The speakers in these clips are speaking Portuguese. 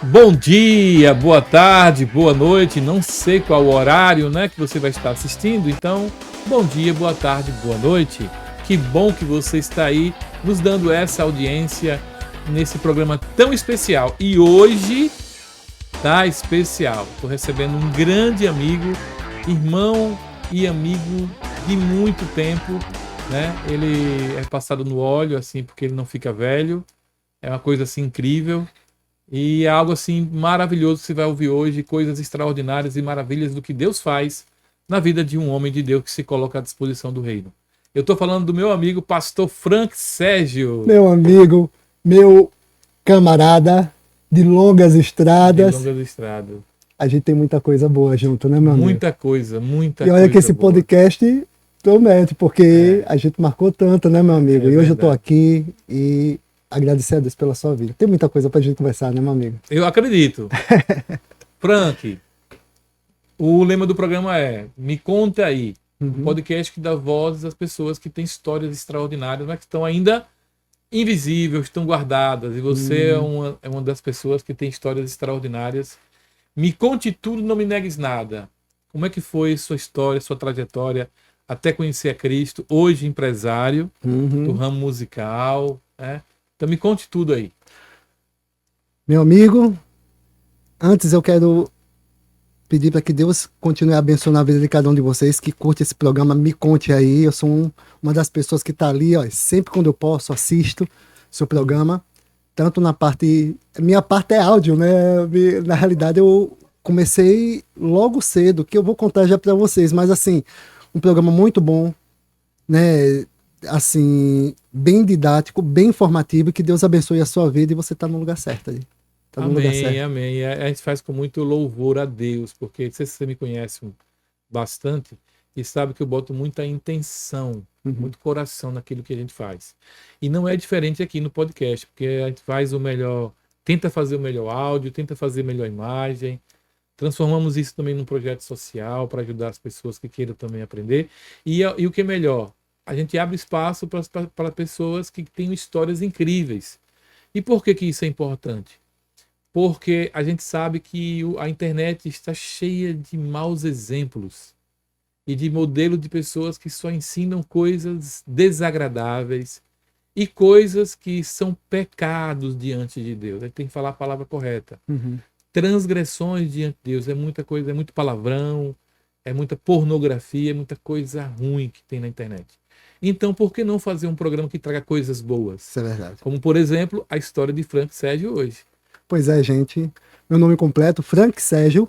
Bom dia, boa tarde, boa noite, não sei qual o horário, né, que você vai estar assistindo, então, bom dia, boa tarde, boa noite. Que bom que você está aí nos dando essa audiência nesse programa tão especial. E hoje tá especial. Estou recebendo um grande amigo, irmão e amigo de muito tempo, né? Ele é passado no óleo assim, porque ele não fica velho. É uma coisa assim incrível. E é algo assim maravilhoso que você vai ouvir hoje, coisas extraordinárias e maravilhas do que Deus faz na vida de um homem de Deus que se coloca à disposição do reino. Eu estou falando do meu amigo pastor Frank Sérgio. Meu amigo, meu camarada de longas estradas. De longas estradas. A gente tem muita coisa boa junto, né, meu amigo? Muita coisa. E olha que esse boa. podcast promete, porque a gente marcou tanto, né, meu amigo? E hoje verdade. eu estou aqui e agradecer a Deus pela sua vida. Tem muita coisa pra gente conversar, né, meu amigo? Eu acredito. Frank, o lema do programa é Me Conta Aí. Um podcast que dá voz às pessoas que têm histórias extraordinárias, mas que estão ainda invisíveis, estão guardadas. E você é uma das pessoas que tem histórias extraordinárias. Me conte tudo, não me negues nada. Como é que foi sua história, sua trajetória até conhecer a Cristo? Hoje empresário do ramo musical, né? Então me conte tudo aí. Meu amigo, antes eu quero pedir para que Deus continue abençoando a vida de cada um de vocês que curte esse programa. Me conte aí. Eu sou uma das pessoas que está ali, ó, sempre quando eu posso, assisto seu programa. Tanto na parte... Minha parte é áudio, né? Na realidade, eu comecei logo cedo, que eu vou contar já para vocês. Mas, assim, um programa muito bom, né? Assim, bem didático, bem informativo. Que Deus abençoe a sua vida e você está no lugar certo aí. Tá no lugar certo. Amém. A gente faz com muito louvor a Deus, porque não sei se você me conhece bastante e sabe que eu boto muita intenção, muito coração naquilo que a gente faz. E não é diferente aqui no podcast, porque a gente faz o melhor, tenta fazer o melhor áudio, tenta fazer a melhor imagem. Transformamos isso também num projeto social para ajudar as pessoas que queiram também aprender. E o que é melhor, a gente abre espaço para pessoas que têm histórias incríveis. E por que isso é importante? Porque a gente sabe que a internet está cheia de maus exemplos e de modelos de pessoas que só ensinam coisas desagradáveis e coisas que são pecados diante de Deus. A gente tem que falar a palavra correta. Transgressões diante de Deus. É muita coisa, é muito palavrão, é muita pornografia, é muita coisa ruim que tem na internet. Então, por que não fazer um programa que traga coisas boas? Isso é verdade. Como, por exemplo, a história de Frank Sérgio hoje. Pois é, gente. Meu nome completo, Frank Sérgio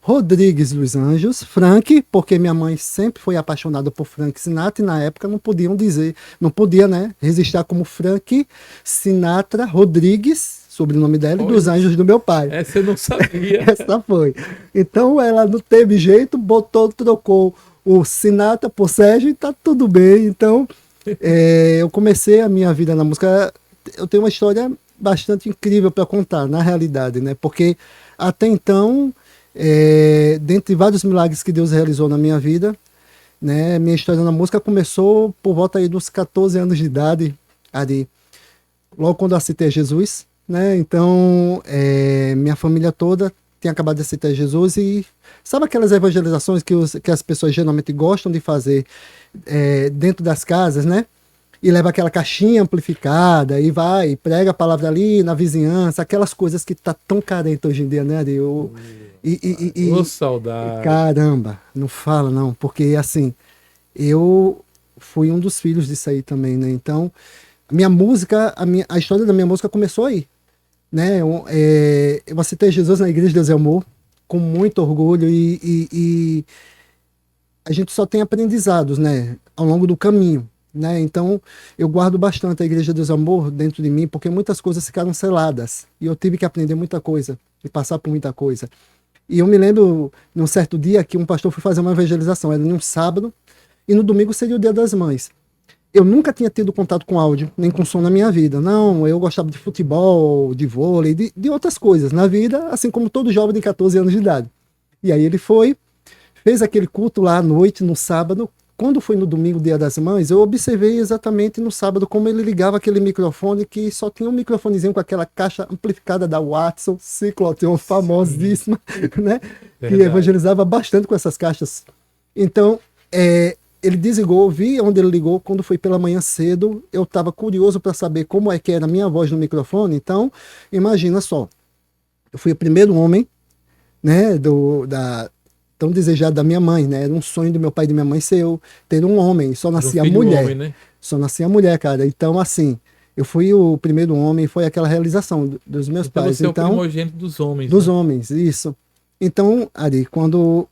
Rodrigues dos Anjos. Frank, porque minha mãe sempre foi apaixonada por Frank Sinatra e na época não podia, né, registrar como Frank Sinatra Rodrigues, sobrenome dela, e dos Anjos do meu pai. Essa eu não sabia. Essa foi. Então ela não teve jeito, trocou o Sinatra por Sérgio e tá tudo bem. Então eu comecei a minha vida na música. Eu tenho uma história bastante incrível para contar, na realidade, né? Porque até então, dentre vários milagres que Deus realizou na minha vida, né? Minha história na música começou por volta aí dos 14 anos de idade, ali, logo quando eu aceitei Jesus, né? Então, minha família toda tinha acabado de aceitar Jesus e sabe aquelas evangelizações que as pessoas geralmente gostam de fazer dentro das casas, né? E leva aquela caixinha amplificada e vai, e prega a palavra ali na vizinhança, aquelas coisas que tá tão carente hoje em dia, né, Ari? Saudade. Caramba, não fala não, porque assim, eu fui um dos filhos disso aí também, né? Então, minha música, a história da minha música começou aí, né? Eu aceitei Jesus na Igreja de Deus é Amor, com muito orgulho e a gente só tem aprendizados, né, ao longo do caminho. Né? Então eu guardo bastante a Igreja de Deus Amor dentro de mim, porque muitas coisas ficaram seladas e eu tive que aprender muita coisa e passar por muita coisa. E eu me lembro num certo dia que um pastor foi fazer uma evangelização, era num sábado e no domingo seria o Dia das Mães. Eu nunca tinha tido contato com áudio nem com som na minha vida. Não, eu gostava de futebol, de vôlei, de outras coisas na vida, assim como todo jovem de 14 anos de idade. E aí ele fez aquele culto lá à noite, no sábado, quando foi no domingo, Dia das Mães, eu observei exatamente no sábado como ele ligava aquele microfone que só tinha um microfonezinho com aquela caixa amplificada da Watson, Cicloteon, famosíssima, né? Que Verdade. evangelizava bastante com essas caixas. Então, ele desligou, vi onde ele ligou, quando foi pela manhã cedo, eu estava curioso para saber como é que era a minha voz no microfone, então, imagina só, eu fui o primeiro homem, né, tão desejado da minha mãe, né, era um sonho do meu pai e da minha mãe ser eu ter um homem, só Era um nascia filho mulher, homem, né? só nascia mulher, cara, então assim, eu fui o primeiro homem, foi aquela realização dos meus Então pais, você é o então, primogênito dos homens, dos né? homens, isso. Então, Ari, quando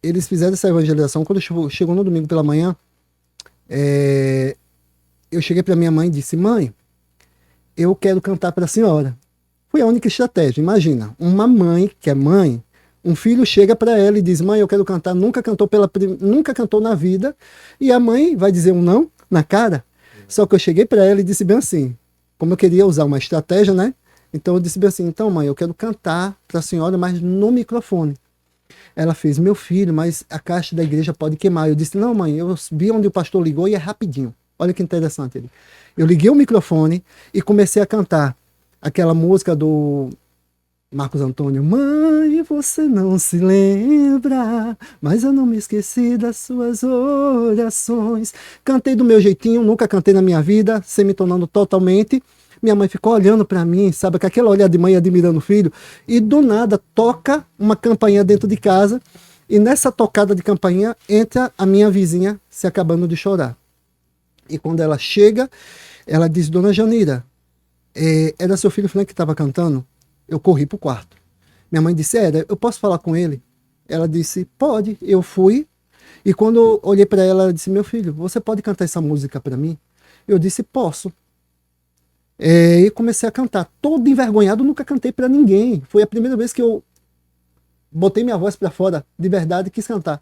eles fizeram essa evangelização, quando chegou no domingo pela manhã, eu cheguei para minha mãe e disse: mãe, eu quero cantar para a senhora. Foi a única estratégia. Imagina, uma mãe que é mãe, um filho chega para ela e diz: mãe, eu quero cantar. Nunca cantou na vida, e a mãe vai dizer um não na cara. Só que eu cheguei para ela e disse bem assim, como eu queria usar uma estratégia, né? Então eu disse bem assim: então, mãe, eu quero cantar para a senhora, mas no microfone. Ela fez: meu filho, mas a caixa da igreja pode queimar. Eu disse: não, mãe, eu vi onde o pastor ligou e é rapidinho. Olha que interessante. Eu liguei o microfone e comecei a cantar aquela música do Marcos Antônio: mãe, você não se lembra, mas eu não me esqueci das suas orações. Cantei do meu jeitinho, nunca cantei na minha vida, semi-tonando totalmente. Minha mãe ficou olhando para mim, sabe, com aquela olhada de mãe admirando o filho, e do nada toca uma campainha dentro de casa, e nessa tocada de campainha entra a minha vizinha se acabando de chorar. E quando ela chega, ela diz: dona Janira, era seu filho Frank que estava cantando? Eu corri pro quarto. Minha mãe disse: era, eu posso falar com ele? Ela disse: pode. Eu fui, e quando eu olhei para ela, ela disse: meu filho, você pode cantar essa música para mim? Eu disse: posso. E comecei a cantar, todo envergonhado, nunca cantei para ninguém. Foi a primeira vez que eu botei minha voz para fora, de verdade, e quis cantar.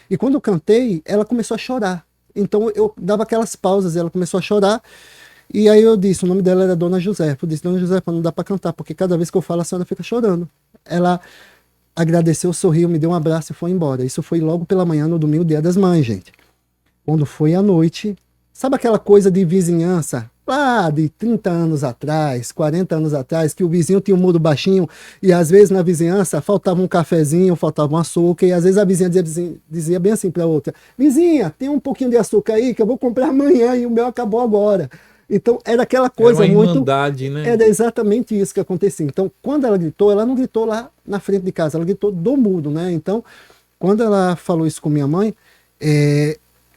E quando eu cantei, ela começou a chorar. Então eu dava aquelas pausas, ela começou a chorar. E aí eu disse, o nome dela era Dona Josefa. Eu disse: dona Josefa, não dá para cantar, porque cada vez que eu falo a senhora fica chorando. Ela agradeceu, sorriu, me deu um abraço e foi embora. Isso foi logo pela manhã, no domingo, Dia das Mães, gente. Quando foi à noite, sabe aquela coisa de vizinhança? Lá de 30 anos atrás, 40 anos atrás, que o vizinho tinha um muro baixinho e às vezes na vizinhança faltava um cafezinho, faltava um açúcar, e às vezes a vizinha dizia bem assim para a outra: vizinha, tem um pouquinho de açúcar aí que eu vou comprar amanhã e o meu acabou agora. Então era aquela coisa Era uma muito. irmandade, né? Era exatamente isso que acontecia. Então, quando ela não gritou lá na frente de casa, ela gritou do muro, né? Então, quando ela falou isso com minha mãe,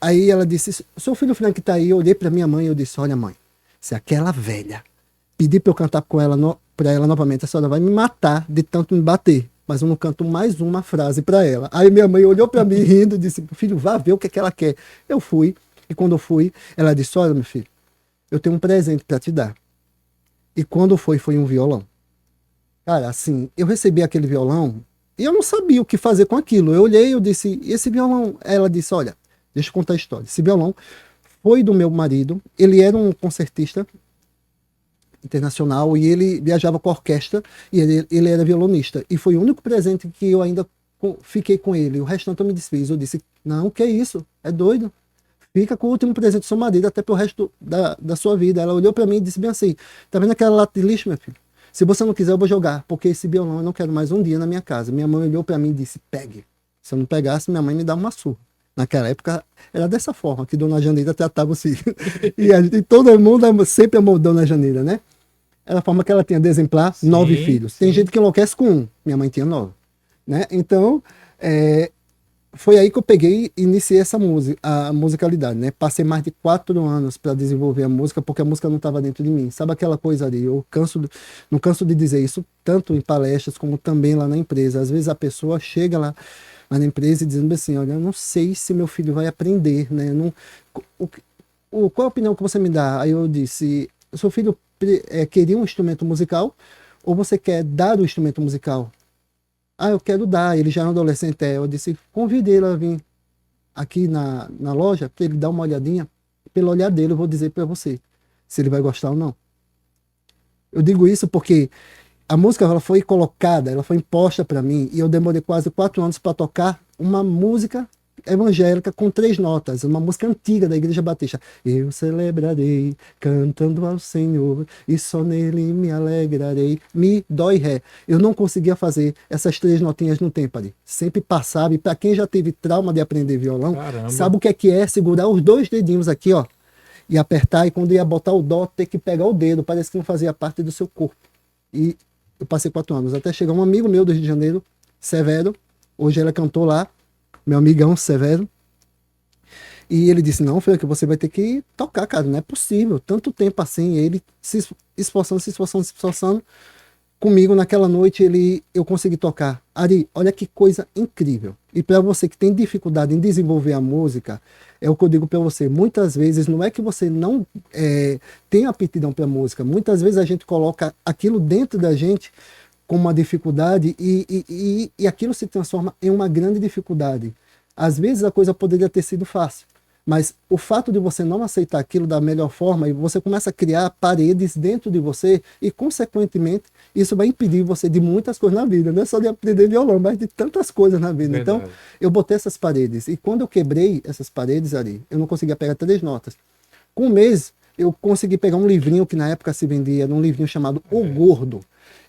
aí ela disse: seu filho Frank tá aí. Eu olhei para minha mãe e eu disse: olha, mãe, se aquela velha pedir para eu cantar com ela para ela novamente, a senhora vai me matar de tanto me bater. Mas eu não canto mais uma frase para ela. Aí minha mãe olhou para mim rindo e disse: filho, vá ver o que é que ela quer. Eu fui, e quando eu fui, ela disse: olha, meu filho, eu tenho um presente para te dar. E quando foi um violão. Cara, assim, eu recebi aquele violão e eu não sabia o que fazer com aquilo. Eu olhei e eu disse: e esse violão? Ela disse: olha, deixa eu contar a história. Esse violão foi do meu marido, ele era um concertista internacional e ele viajava com a orquestra e ele era violonista. E foi o único presente que eu ainda fiquei com ele. O restante eu me desfiz. Eu disse: não, o que é isso? É doido? Fica com o último presente do seu marido até pro resto da sua vida. Ela olhou para mim e disse bem assim: tá vendo aquela lata de lixo, meu filho? Se você não quiser, eu vou jogar, porque esse violão eu não quero mais um dia na minha casa. Minha mãe olhou para mim e disse: pegue. Se eu não pegasse, minha mãe me dá uma surra. Naquela época era dessa forma que Dona Janeira tratava os filhos. E todo mundo sempre amou Dona Janeira, né? Era a forma que ela tinha de exemplar 9 filhos. Tem gente que enlouquece com um. Minha mãe tinha 9. Né? Então, foi aí que eu peguei e iniciei a musicalidade, né? Passei mais de 4 anos para desenvolver a música, porque a música não estava dentro de mim. Sabe aquela coisa ali? Eu não canso de dizer isso, tanto em palestras como também lá na empresa. Às vezes a pessoa chega lá na empresa dizendo assim: olha, eu não sei se meu filho vai aprender, né? Qual a opinião que você me dá? Aí eu disse: o seu filho queria um instrumento musical ou você quer dar o instrumento musical? Ah, eu quero dar. Ele já é um adolescente. Eu disse: convidei ele a vir aqui na loja para ele dar uma olhadinha. Pelo olhar dele eu vou dizer para você se ele vai gostar ou não. Eu digo isso porque a música ela foi colocada, ela foi imposta para mim e eu demorei quase 4 anos para tocar uma música evangélica com 3 notas, uma música antiga da Igreja Batista. Eu celebrarei cantando ao Senhor e só nele me alegrarei. Mi, dó e ré. Eu não conseguia fazer essas 3 notinhas no tempo ali. Sempre passava, e para quem já teve trauma de aprender violão, Caramba. sabe o que é segurar os 2 dedinhos aqui, ó, e apertar, e quando ia botar o dó, ter que pegar o dedo, parece que não fazia parte do seu corpo. E eu passei 4 anos, até chegar um amigo meu do Rio de Janeiro, Severo, hoje ele cantou lá, meu amigão Severo, e ele disse, não, Frank, você vai ter que tocar, cara, não é possível, tanto tempo assim. E ele se esforçando, comigo naquela noite, eu consegui tocar. Ari, olha que coisa incrível. E para você que tem dificuldade em desenvolver a música, é o que eu digo para você, muitas vezes não é que você não tem aptidão para música, muitas vezes a gente coloca aquilo dentro da gente como uma dificuldade e aquilo se transforma em uma grande dificuldade. Às vezes a coisa poderia ter sido fácil, mas o fato de você não aceitar aquilo da melhor forma, e você começa a criar paredes dentro de você e, consequentemente, isso vai impedir você de muitas coisas na vida, não é só de aprender violão, mas de tantas coisas na vida. Verdade. Então, eu botei essas paredes, e quando eu quebrei essas paredes ali, eu não conseguia pegar 3 notas. Com um mês, eu consegui pegar um livrinho que na época se vendia, um livrinho chamado O Gordo,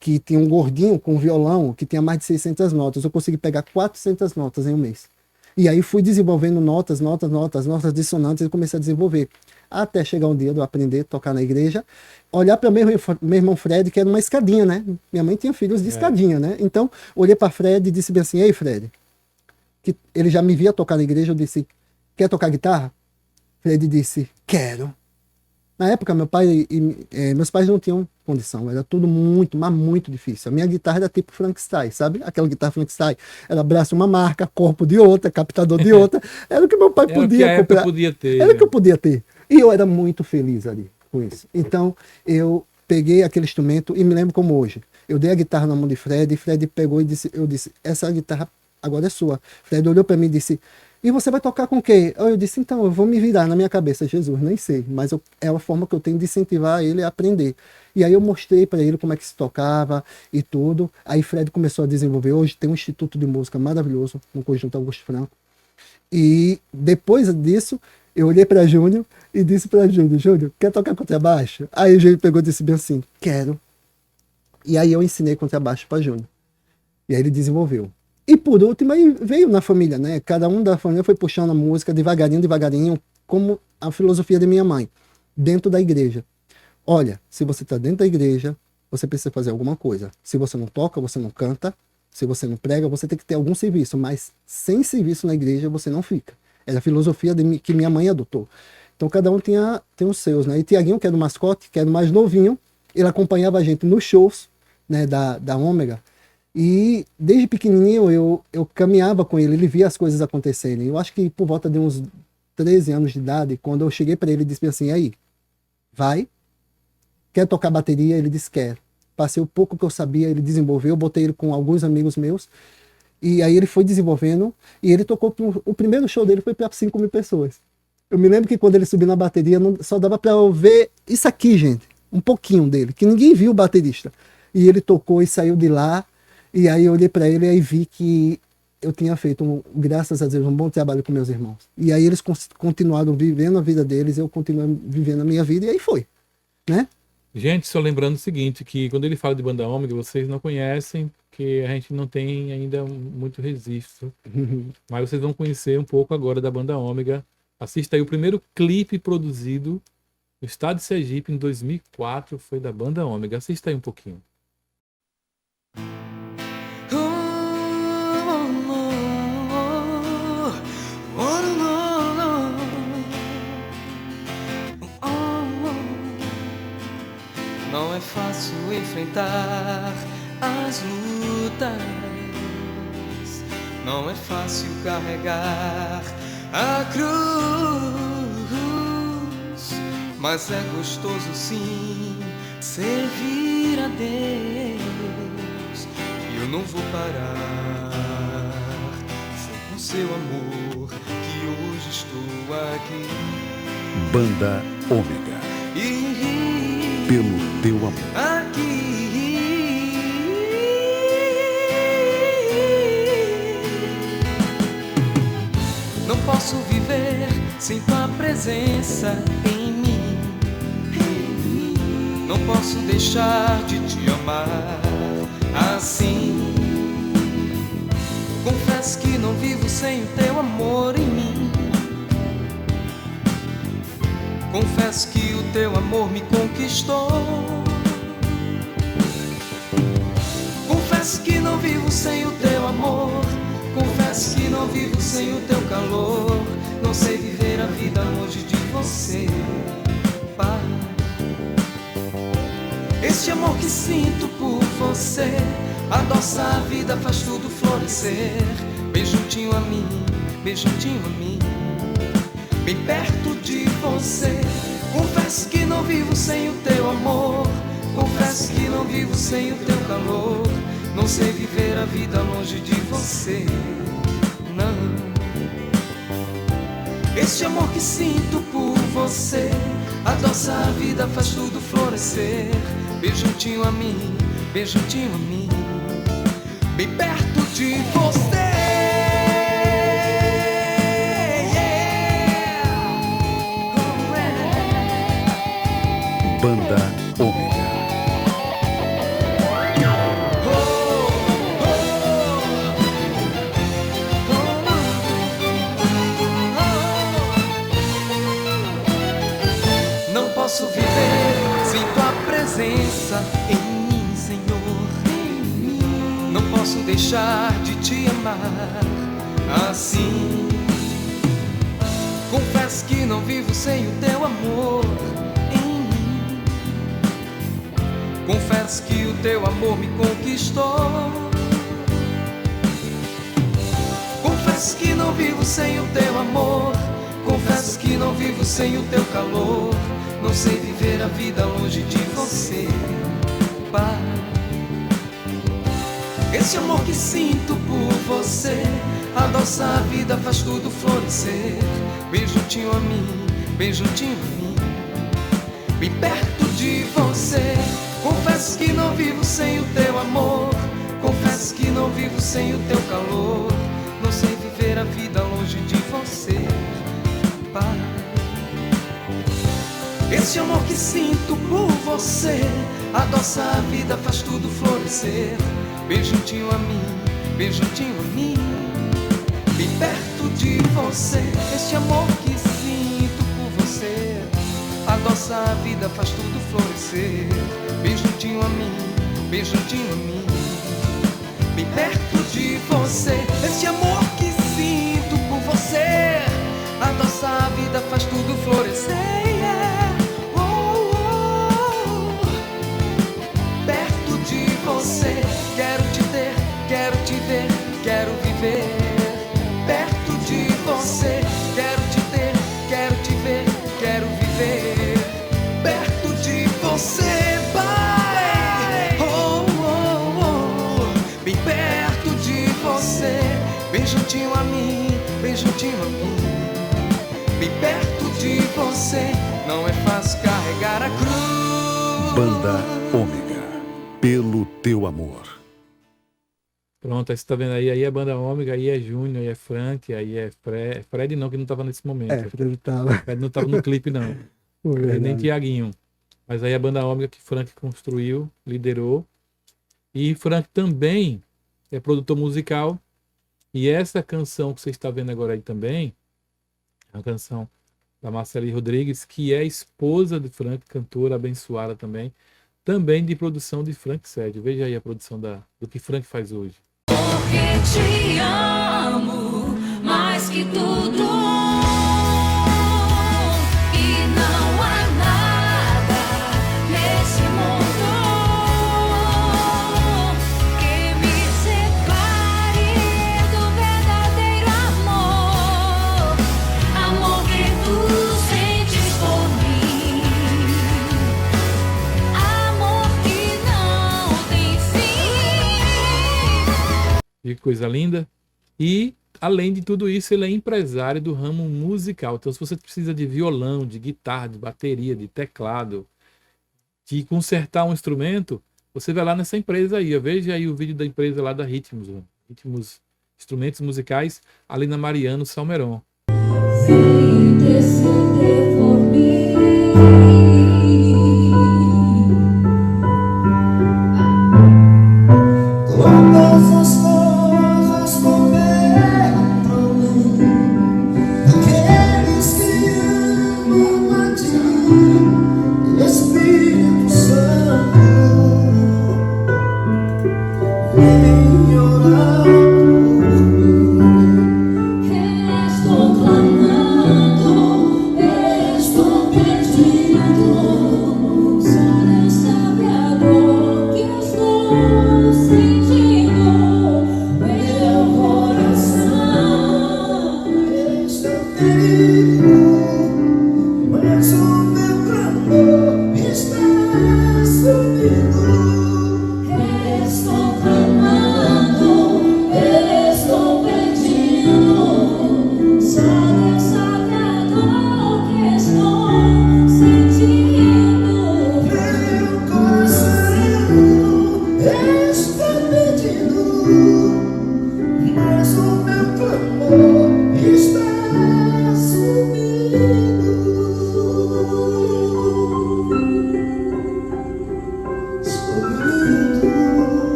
que tinha um gordinho com violão, que tinha mais de 600 notas. Eu consegui pegar 400 notas em um mês. E aí fui desenvolvendo notas dissonantes, e comecei a desenvolver. Até chegar um dia de eu aprender a tocar na igreja, olhar para meu irmão Fred, que era uma escadinha, né? Minha mãe tinha filhos de escadinha, né? Então, olhei para Fred e disse bem assim, ei, Fred, que ele já me via tocar na igreja, eu disse, quer tocar guitarra? Fred disse, quero. Na época, meu pai meus pais não tinham condição, era tudo muito, mas muito difícil. A minha guitarra era tipo Frankenstein, sabe? Aquela guitarra Frankenstein, era braço de uma marca, corpo de outra, captador de outra. Era o que meu pai podia comprar. Podia ter. Era o que eu podia ter. E eu era muito feliz ali com isso. Então, eu peguei aquele instrumento e me lembro como hoje. Eu dei a guitarra na mão de Fred, e Fred pegou e disse, eu disse, essa guitarra agora é sua. Fred olhou para mim e disse, e você vai tocar com o quê? Eu disse, então, eu vou me virar na minha cabeça, Jesus, nem sei, mas é a forma que eu tenho de incentivar ele a aprender. E aí eu mostrei para ele como é que se tocava e tudo. Aí Fred começou a desenvolver. Hoje tem um instituto de música maravilhoso no Conjunto Augusto Franco. E depois disso, eu olhei para Júnior e disse para Júnior, Júnior, quer tocar contrabaixo? Aí o Júnior pegou e disse bem assim, quero. E aí eu ensinei contrabaixo para Júnior. E aí ele desenvolveu. E por último, aí veio na família, né? Cada um da família foi puxando a música devagarinho, como a filosofia de minha mãe, dentro da igreja. Olha, se você está dentro da igreja, você precisa fazer alguma coisa. Se você não toca, você não canta. Se você não prega, você tem que ter algum serviço. Mas sem serviço na igreja, você não fica. Era a filosofia que minha mãe adotou. Então, cada um tem os seus, né? E Tiaguinho, que era o mascote, que era o mais novinho, ele acompanhava a gente nos shows, né, da Ômega. E desde pequenininho eu caminhava com ele via as coisas acontecerem. Eu acho que por volta de uns 13 anos de idade, quando eu cheguei para ele e disse assim, aí, vai, quer tocar bateria? Ele disse, quer. Passei o pouco que eu sabia, ele desenvolveu, eu botei ele com alguns amigos meus, e aí ele foi desenvolvendo, e ele tocou, o primeiro show dele foi para 5.000 pessoas. Eu me lembro que quando ele subiu na bateria, só dava para eu ver isso aqui, gente, um pouquinho dele, que ninguém viu o baterista. E ele tocou e saiu de lá. E aí eu olhei para ele e vi que eu tinha feito, graças a Deus, um bom trabalho com meus irmãos. E aí eles continuaram vivendo a vida deles, eu continuei vivendo a minha vida, e aí foi, né? Gente, só lembrando o seguinte, que quando ele fala de banda ômega, vocês não conhecem, porque a gente não tem ainda muito registro. Mas vocês vão conhecer um pouco agora da banda ômega. Assista aí o primeiro clipe produzido no estado de Sergipe em 2004, foi da banda ômega. Assista aí um pouquinho. Não é fácil enfrentar as lutas, não é fácil carregar a cruz, mas é gostoso sim servir a Deus. E eu não vou parar, foi com seu amor que hoje estou aqui. Banda Ômega. Pelo teu amor. Aqui. presença em mim. Não posso deixar de te amar assim. Confesso que não vivo sem o teu amor em mim. Confesso que o teu amor me conquistou. Confesso que não vivo sem o teu amor. Confesso que não vivo sem o teu calor. Não sei viver a vida longe de você, Pai. Este amor que sinto por você adoça a vida, faz tudo florescer. Bem juntinho a mim, bem juntinho a mim, bem perto de você. Confesso que não vivo sem o teu amor. Confesso que não vivo sem o teu calor. Não sei viver a vida longe de você, não. Este amor que sinto por você adoça a vida, faz tudo florescer. Bem juntinho a mim, bem juntinho a mim, bem perto de você. Banda Ômega. Não posso viver sem tua presença em mim, Senhor. Não posso deixar de te amar assim. Confesso que não vivo sem o teu amor em mim. Confesso que o teu amor me conquistou. Confesso que não vivo sem o teu amor. Confesso que não vivo sem o teu calor. Não sei viver a vida longe de você, Pai. Esse amor que sinto por você adoça a vida, faz tudo florescer. Bem juntinho a mim, bem juntinho a mim, bem perto de você. Confesso que não vivo sem o teu amor. Confesso que não vivo sem o teu calor. Não sei viver a vida longe de você, Pai. Esse amor que sinto por você adoça a vida, faz tudo florescer. Bem juntinho a mim, bem juntinho a mim, bem perto de você. Esse amor que sinto por você adoça a vida, faz tudo florescer. Bem juntinho a mim, bem juntinho a mim, bem perto de você. Esse amor que sinto por você adoça a vida, faz tudo florescer. Você, quero te ter, quero te ver, quero viver perto de você. Quero te ter, quero te ver, quero viver perto de você, Pai. Oh, oh, oh, bem perto de você, bem juntinho a mim, bem juntinho a mim, bem perto de você. Não é fácil carregar a cruz. Banda Ômega. Pelo teu amor. Pronto, aí você tá vendo aí é Banda Ômega, aí é Júnior, aí é Frank, aí é Fred não, que não tava nesse momento. Fred tava. Fred não tava no clipe, não. Nem Tiaguinho. Mas aí a Banda Ômega que Frank construiu, liderou. E Frank também é produtor musical. E essa canção que você está vendo agora aí também, é uma canção da Marcely Rodrigues, que é esposa de Frank, cantora abençoada também de produção de Frank Sérgio. Veja aí a produção do que Frank faz hoje. Porque te amo mais que tudo, e não há nada nesse mundo que me separe do verdadeiro amor, amor que tu sentes por mim, amor que não tem fim. Que coisa linda. E, além de tudo isso, ele é empresário do ramo musical. Então, se você precisa de violão, de guitarra, de bateria, de teclado, de consertar um instrumento, você vai lá nessa empresa aí. Veja aí o vídeo da empresa lá da Ritmos. Ritmos Instrumentos Musicais, ali na Mariano Salmeron. Sem ter certeza.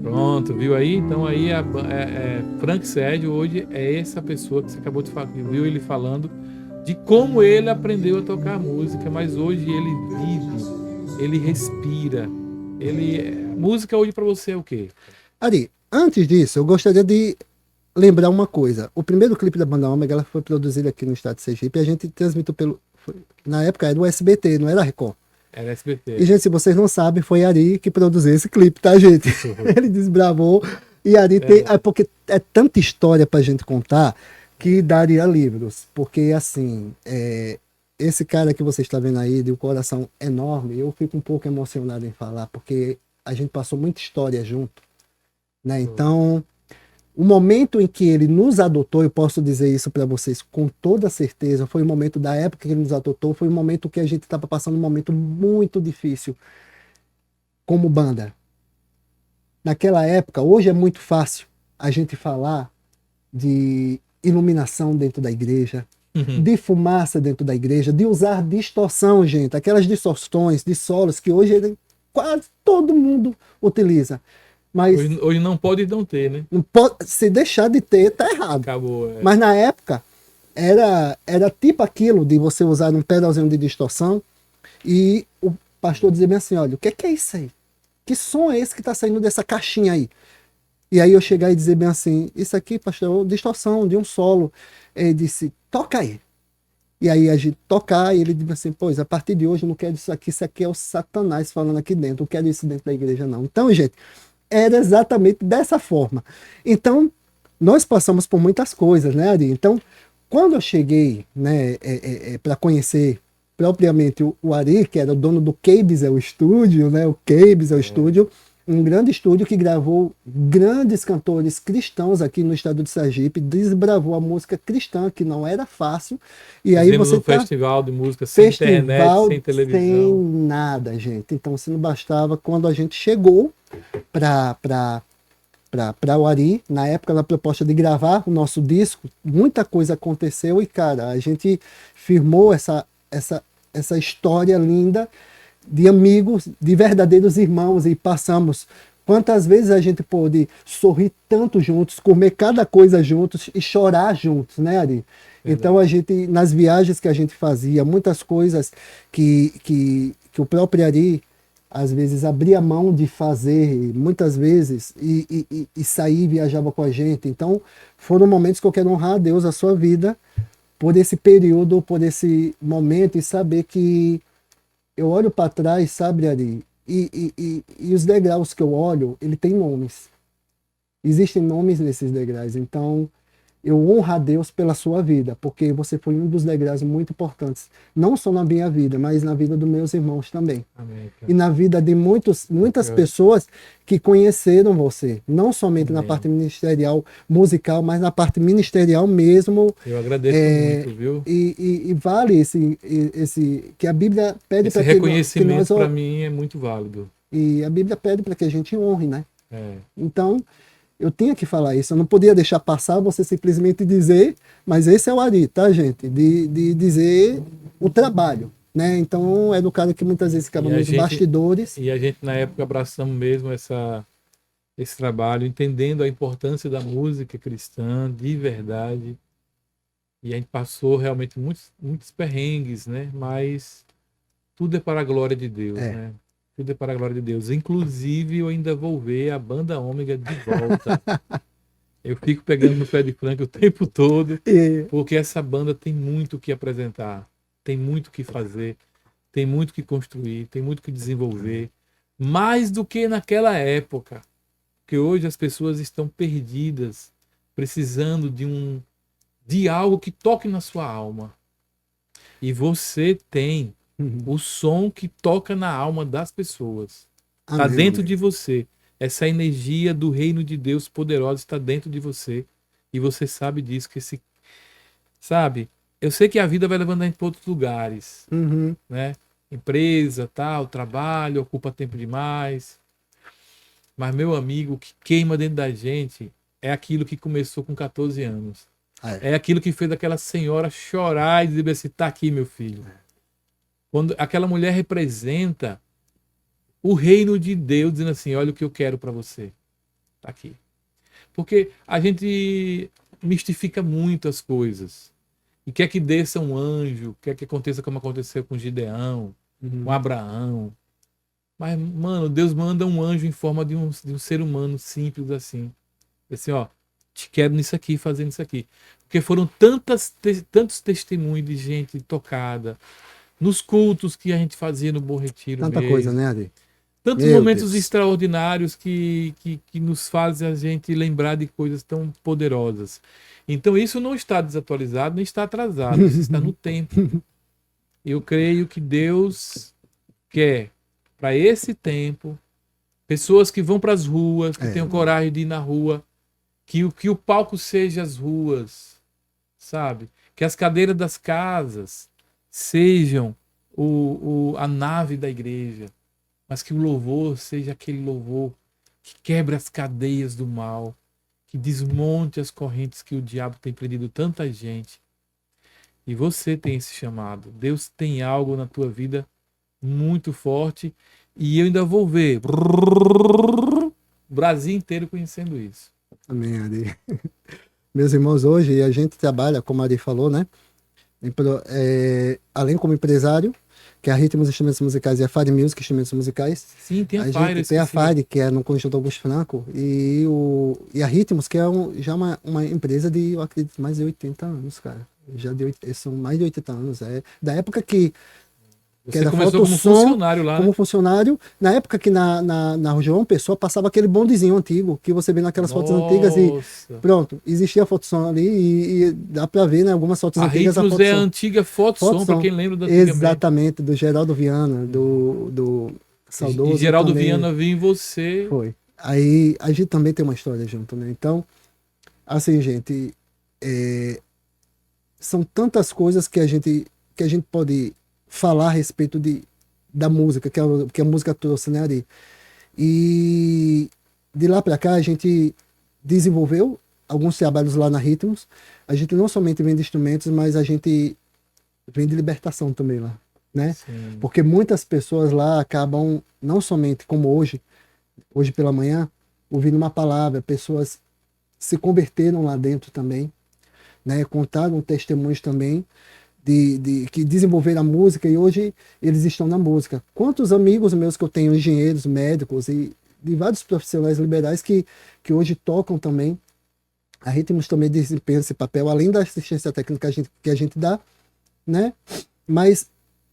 Pronto, viu aí? Então aí Frank Sérgio hoje é essa pessoa que você acabou de falar, viu ele falando de como ele aprendeu a tocar música, mas hoje ele vive, ele respira, música hoje para você é o quê? Ari, antes disso, eu gostaria de lembrar uma coisa. O primeiro clipe da Banda Ômega ela foi produzido aqui no estado de Sergipe e a gente transmitiu na época era o SBT, não era a Record. Era SBT. E, gente, se vocês não sabem, foi Ari que produziu esse clipe, tá, gente? Ele desbravou. E Ari tem. Porque é tanta história pra gente contar que daria livros. Porque, assim, esse cara que você está vendo aí, de um coração enorme, eu fico um pouco emocionado em falar, porque a gente passou muita história junto, né? Então, o momento em que ele nos adotou, eu posso dizer isso para vocês com toda certeza, foi o momento da época que ele nos adotou, foi o momento que a gente estava passando um momento muito difícil como banda. Naquela época, hoje é muito fácil a gente falar de iluminação dentro da igreja, de fumaça dentro da igreja, de usar distorção, gente, aquelas distorções de solos que hoje quase todo mundo utiliza. Mas Hoje não pode não ter, né? não pode, se deixar de ter, tá errado. Acabou. Mas na época, era tipo aquilo de você usar um pedalzinho de distorção e o pastor dizer bem assim, olha, o que é isso aí? Que som é esse que tá saindo dessa caixinha aí? E aí eu chegar e dizer bem assim, isso aqui, pastor, é distorção de um solo. Ele disse, toca aí. E aí a gente tocar, e ele disse assim, pois, a partir de hoje eu não quero isso aqui é o Satanás falando aqui dentro, não quero isso dentro da igreja não. Então, gente, era exatamente dessa forma. Então, nós passamos por muitas coisas, né, Ari? Então, quando eu cheguei, né, para conhecer propriamente o Ari, que era o dono do Cabes, é o estúdio, né? O Cabes é o estúdio, um grande estúdio que gravou grandes cantores cristãos aqui no estado de Sergipe, desbravou a música cristã, que não era fácil. E aí Fizemos você um festival de música sem internet, sem televisão. sem nada, gente. Então, se não bastava, quando a gente chegou para o Ari, na época da proposta de gravar o nosso disco, muita coisa aconteceu e, cara, a gente firmou essa história linda de amigos, de verdadeiros irmãos, e passamos. Quantas vezes a gente pôde sorrir tanto juntos, comer cada coisa juntos e chorar juntos, né, Ari? Então a gente, nas viagens que a gente fazia, muitas coisas que o próprio Ari às vezes abria mão de fazer, muitas vezes, e sair e viajava com a gente. Então foram momentos que eu quero honrar a Deus, a sua vida, por esse período, por esse momento, e saber que eu olho para trás, sabe, Ari, e os degraus que eu olho, ele tem nomes. Existem nomes nesses degraus. Então, eu honro a Deus pela sua vida, porque você foi um dos degraus muito importantes, não só na minha vida, mas na vida dos meus irmãos também. Amém, E na vida de muitas pessoas que conheceram você, não somente na parte ministerial musical, mas na parte ministerial mesmo. Eu agradeço muito, viu? E vale esse que a Bíblia pede Esse para que reconhecimento nós, para mim é muito válido. e a Bíblia pede para que a gente honre, né? É. Então, eu tinha que falar isso. Eu não podia deixar passar você simplesmente dizer, mas esse é o Ari, tá, gente? De dizer o trabalho, né? Então, é do cara que muitas vezes ficava E a nos gente- bastidores. E a gente, na época, abraçamos mesmo esse trabalho, entendendo a importância da música cristã, de verdade. E a gente passou realmente muitos perrengues, né? Mas tudo é para a glória de Deus, É. né? Tudo é para a glória de Deus. Inclusive, eu ainda vou ver a Banda Ômega de volta. Eu fico pegando no pé de Frank o tempo todo, E, porque essa banda tem muito o que apresentar, tem muito o que fazer, tem muito o que construir, tem muito o que desenvolver. Mais do que naquela época. Porque hoje as pessoas estão perdidas, precisando de algo que toque na sua alma. E você tem o som que toca na alma das pessoas. Está Amém, dentro amém. de você. Essa energia do reino de Deus poderosa está dentro de você. E você sabe disso. Sabe? Eu sei que a vida vai levando a gente para outros lugares, Uhum. né? Empresa, tal, trabalho, ocupa tempo demais. Mas, meu amigo, o que queima dentro da gente é aquilo que começou com 14 anos. É aquilo que fez aquela senhora chorar e dizer assim, tá aqui, meu filho. Quando aquela mulher representa o reino de Deus, dizendo assim, olha o que eu quero para você. Tá aqui. Porque a gente mistifica muito as coisas. E quer que desça um anjo, quer que aconteça como aconteceu com Gideão, com Abraão. Mas, mano, Deus manda um anjo em forma de um ser humano simples assim. Assim, ó, te quero nisso aqui, fazendo isso aqui. Porque foram tantos testemunhos de gente tocada, nos cultos que a gente fazia no Bom Retiro Tanta mesmo. coisa, né, Adi? Tantos Meu momentos Deus. extraordinários que nos fazem a gente lembrar de coisas tão poderosas. Então isso não está desatualizado, nem está atrasado, isso está no tempo. Eu creio que Deus quer, para esse tempo, pessoas que vão para as ruas, que tenham coragem de ir na rua, que o palco seja as ruas, sabe? Que as cadeiras das casas sejam a nave da igreja, mas que o louvor seja aquele louvor que quebre as cadeias do mal, que desmonte as correntes que o diabo tem prendido tanta gente. E você tem esse chamado. Deus tem algo na tua vida muito forte e eu ainda vou ver o Brasil inteiro conhecendo isso. Amém, Adi. Meus irmãos, hoje a gente trabalha, como a Adi falou, né? Além como empresário, que é a Ritmos Instrumentos Musicais e a Fire Music Instrumentos Musicais. Sim, tem a A Fire. gente tem a Fire, que é no Conjunto Augusto Franco, e a Ritmos, que é já uma empresa de, eu acredito, mais de 80 anos, cara. São mais de 80 anos. É da época que Você era começou como Fotossom, funcionário lá, como né? funcionário, na época que na João Pessoa passava aquele bondezinho antigo, que você vê naquelas fotos antigas e Nossa. pronto, existia a Fotossom ali e dá pra ver, né, algumas fotos A antigas. Ritmos é a Fotossom. antiga Fotossom, Fotossom. para quem lembra da antigamente. Exatamente, do Geraldo Viana, do saudoso. E Geraldo também. Viana viu em você. Foi. Aí a gente também tem uma história junto, né? Então, assim, gente, são tantas coisas que a gente pode falar a respeito da música, que a música trouxe, né, Ari? E de lá para cá a gente desenvolveu alguns trabalhos lá na Ritmos. A gente não somente vende instrumentos, mas a gente vende libertação também lá, né? Sim. Porque muitas pessoas lá acabam, não somente como hoje pela manhã, ouvindo uma palavra, pessoas se converteram lá dentro também, né? Contaram testemunhos também que desenvolveram a música e hoje eles estão na música. Quantos amigos meus que eu tenho, engenheiros, médicos e de vários profissionais liberais que hoje tocam também. A Ritmos também desempenha esse papel, além da assistência técnica que a gente dá, né? Mas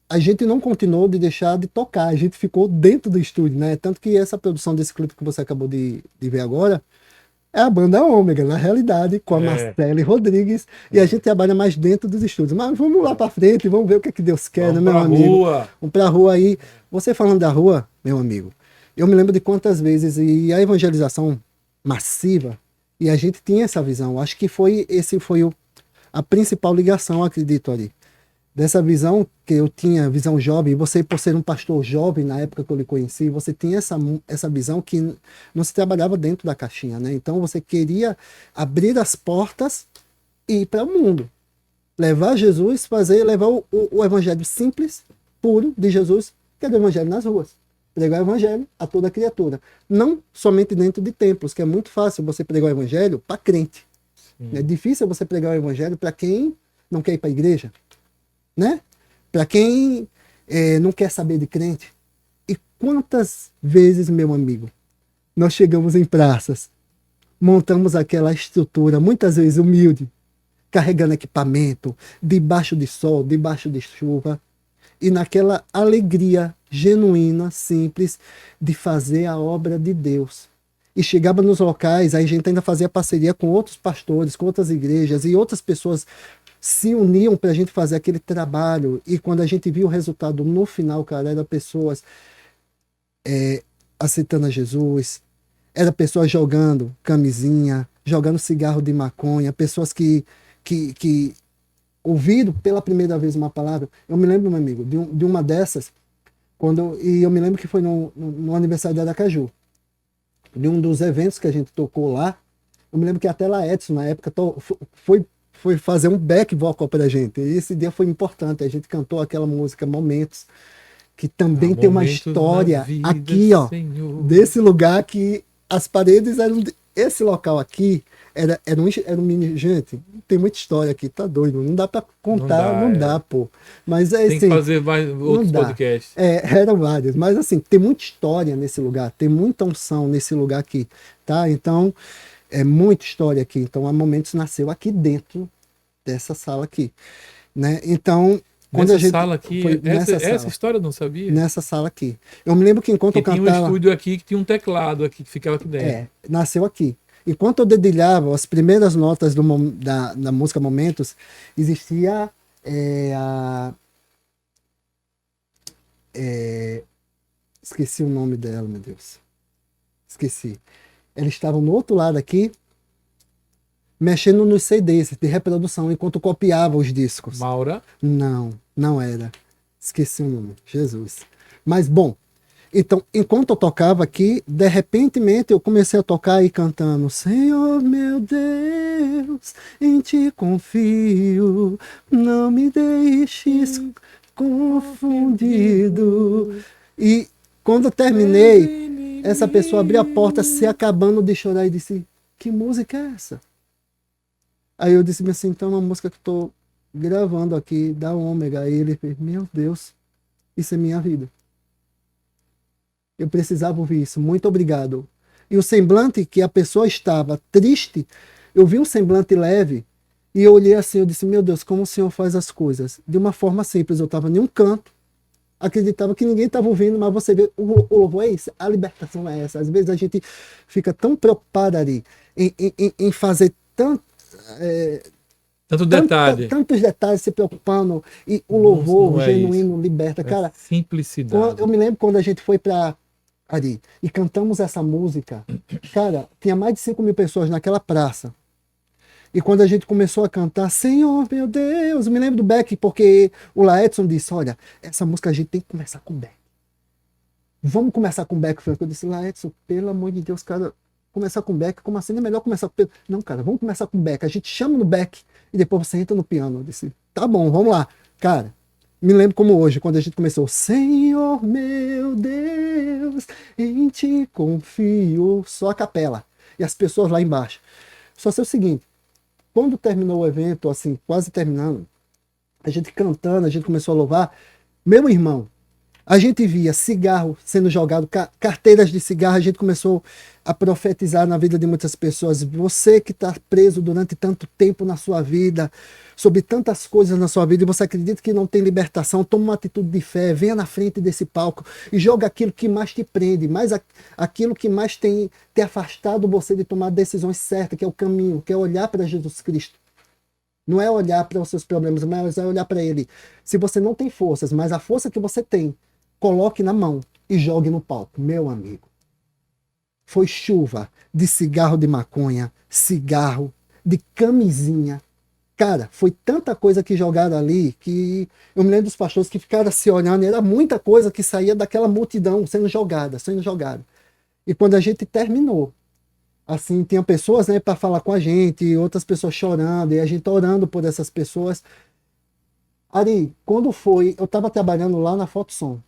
a gente não continuou de deixar de tocar, a gente ficou dentro do estúdio, né? Tanto que essa produção desse clipe que você acabou de ver agora é a banda Ômega, na realidade, com a Marcele Rodrigues, e a gente trabalha mais dentro dos estúdios. Mas vamos lá para frente, vamos ver o que é que Deus quer, Vamos né, meu pra amigo? rua. Vamos pra rua aí. Você falando da rua, meu amigo, eu me lembro de quantas vezes, e a evangelização massiva, e a gente tinha essa visão. Acho que esse foi a principal ligação, acredito, ali. Dessa visão que eu tinha, visão jovem, e você, por ser um pastor jovem na época que eu lhe conheci, você tinha essa visão que não se trabalhava dentro da caixinha, né? Então você queria abrir as portas e ir para o mundo. Levar Jesus, levar o evangelho simples, puro de Jesus, que é do evangelho nas ruas. Pregar o evangelho a toda criatura. Não somente dentro de templos, que é muito fácil você pregar o evangelho para crente. É difícil você pregar o evangelho para quem não quer ir para a igreja, né? Para quem não quer saber de crente. E quantas vezes, meu amigo, nós chegamos em praças, montamos aquela estrutura, muitas vezes humilde, carregando equipamento, debaixo de sol, debaixo de chuva, e naquela alegria genuína, simples, de fazer a obra de Deus. E chegava nos locais, aí a gente ainda fazia parceria com outros pastores, com outras igrejas, e outras pessoas se uniam para a gente fazer aquele trabalho. E quando a gente viu o resultado no final, cara, era pessoas aceitando a Jesus, era pessoas jogando camisinha, jogando cigarro de maconha, pessoas que ouviram pela primeira vez uma palavra. Eu me lembro, meu amigo, de uma dessas, e eu me lembro que foi no aniversário da Aracaju, de um dos eventos que a gente tocou lá. Eu me lembro que até lá Edson, na época, foi fazer um back vocal pra gente. E esse dia foi importante. A gente cantou aquela música Momentos, que também tem uma Momentos história na vida, aqui, ó, Senhor. desse lugar que as paredes eram. Esse local aqui era um mini. Gente, tem muita história aqui, tá doido. Não dá pra contar, Não não dá, dá, pô. Mas é Tem que assim. fazer mais outros dá. podcasts. Eram vários, mas assim, tem muita história nesse lugar, tem muita unção nesse lugar aqui, tá? Então, é muita história aqui. Então, a Momentos nasceu aqui dentro dessa sala aqui, né? Então, quando Nessa a gente sala aqui, foi essa sala, história eu não sabia. nessa sala aqui. Eu me lembro que enquanto Que eu tinha um cantava, estúdio aqui que tinha um teclado aqui que ficava aqui dentro. nasceu aqui. Enquanto eu dedilhava as primeiras notas da música Momentos, existia esqueci o nome dela, meu Deus. Esqueci. Eles estavam no outro lado aqui, mexendo nos CDs de reprodução, enquanto copiava os discos. Maura. Não, não era. Esqueci o nome. Jesus. Mas, bom, então, enquanto eu tocava aqui, de repentemente eu comecei a tocar e cantando: Senhor meu Deus, em ti confio, não me deixes confundido. E quando eu terminei, essa pessoa abriu a porta se acabando de chorar e disse: que música é essa? Aí eu disse assim: então é uma música que eu tô gravando aqui da Ômega. Aí ele fez: meu Deus, isso é minha vida. Eu precisava ouvir isso. Muito obrigado. E o semblante que a pessoa estava triste, eu vi um semblante leve e eu olhei assim, eu disse: meu Deus, como o Senhor faz as coisas? De uma forma simples. Eu estava em um canto, acreditava que ninguém estava ouvindo, mas você vê, o louvor é isso, a libertação é essa. Às vezes a gente fica tão preocupado ali em fazer Tanto detalhe. tantos detalhes, se preocupando, e o louvor não é genuíno liberta. Cara, Simplicidade. eu me lembro quando a gente foi para ali e cantamos essa música, cara, tinha mais de 5 mil pessoas naquela praça. E quando a gente começou a cantar, Senhor, meu Deus, eu me lembro do Beck, porque o Laedson disse: olha, essa música a gente tem que começar com Beck. Vamos começar com Beck, Franco. Eu disse: Laedson, pelo amor de Deus, cara, começar com Beck, como assim? Não é melhor começar com... Não, cara, vamos começar com Beck. A gente chama no Beck e depois você entra no piano. Eu disse: tá bom, vamos lá. Cara, me lembro como hoje, quando a gente começou: Senhor, meu Deus, em ti confio. Só a capela. E as pessoas lá embaixo. Só sei o seguinte: quando terminou o evento, assim, quase terminando, a gente cantando, a gente começou a louvar. Meu irmão, a gente via cigarro sendo jogado, carteiras de cigarro, a gente começou a profetizar na vida de muitas pessoas. Você que está preso durante tanto tempo na sua vida, sobre tantas coisas na sua vida, e você acredita que não tem libertação, toma uma atitude de fé, venha na frente desse palco e joga aquilo que mais te prende, mais aquilo que mais tem te afastado você de tomar decisões certas, que é o caminho, que é olhar para Jesus Cristo. Não é olhar para os seus problemas, mas é olhar para Ele. Se você não tem forças, mas a força que você tem, coloque na mão e jogue no palco. Meu amigo, foi chuva de cigarro de maconha, cigarro, de camisinha. Cara, foi tanta coisa que jogaram ali que eu me lembro dos pastores que ficaram se olhando. Era muita coisa que saía daquela multidão sendo jogada, sendo jogada. E quando a gente terminou, assim, tinha pessoas, né, para falar com a gente, outras pessoas chorando, e a gente orando por essas pessoas. Ari, quando foi, eu estava trabalhando lá na Fotosom.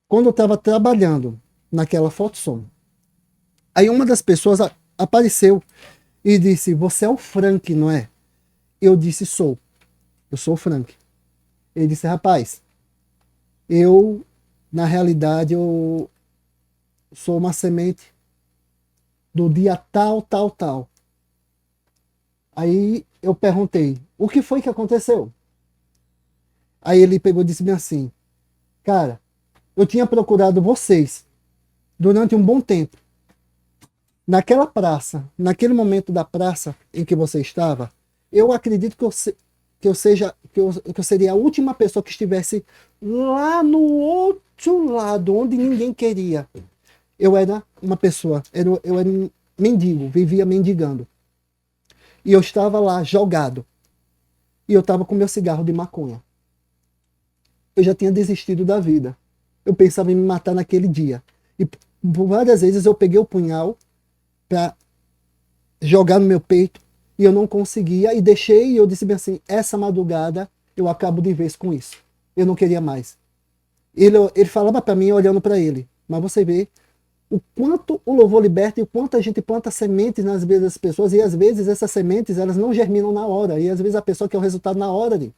Quando eu estava trabalhando naquela Fotosom, aí uma das pessoas apareceu e disse: você é o Frank, não é? Eu disse: sou. Eu sou o Frank. Ele disse: rapaz, na realidade, eu sou uma semente do dia tal, tal, tal. Aí eu perguntei: o que foi que aconteceu? Aí ele pegou e disse bem assim: cara, eu tinha procurado vocês durante um bom tempo. Naquela praça, naquele momento da praça em que você estava, eu acredito que eu seria a última pessoa que estivesse lá no outro lado, onde ninguém queria. Eu era uma pessoa, eu era um mendigo, vivia mendigando. E eu estava lá jogado. E eu estava com meu cigarro de maconha. Eu já tinha desistido da vida. Eu pensava em me matar naquele dia. E por várias vezes eu peguei o punhal para jogar no meu peito e eu não conseguia e deixei e eu disse bem assim, essa madrugada eu acabo de vez com isso. Eu não queria mais. Ele falava para mim olhando para ele, mas você vê o quanto o louvor liberta e o quanto a gente planta sementes nas vidas das pessoas e às vezes essas sementes elas não germinam na hora e às vezes a pessoa quer o resultado na hora ali.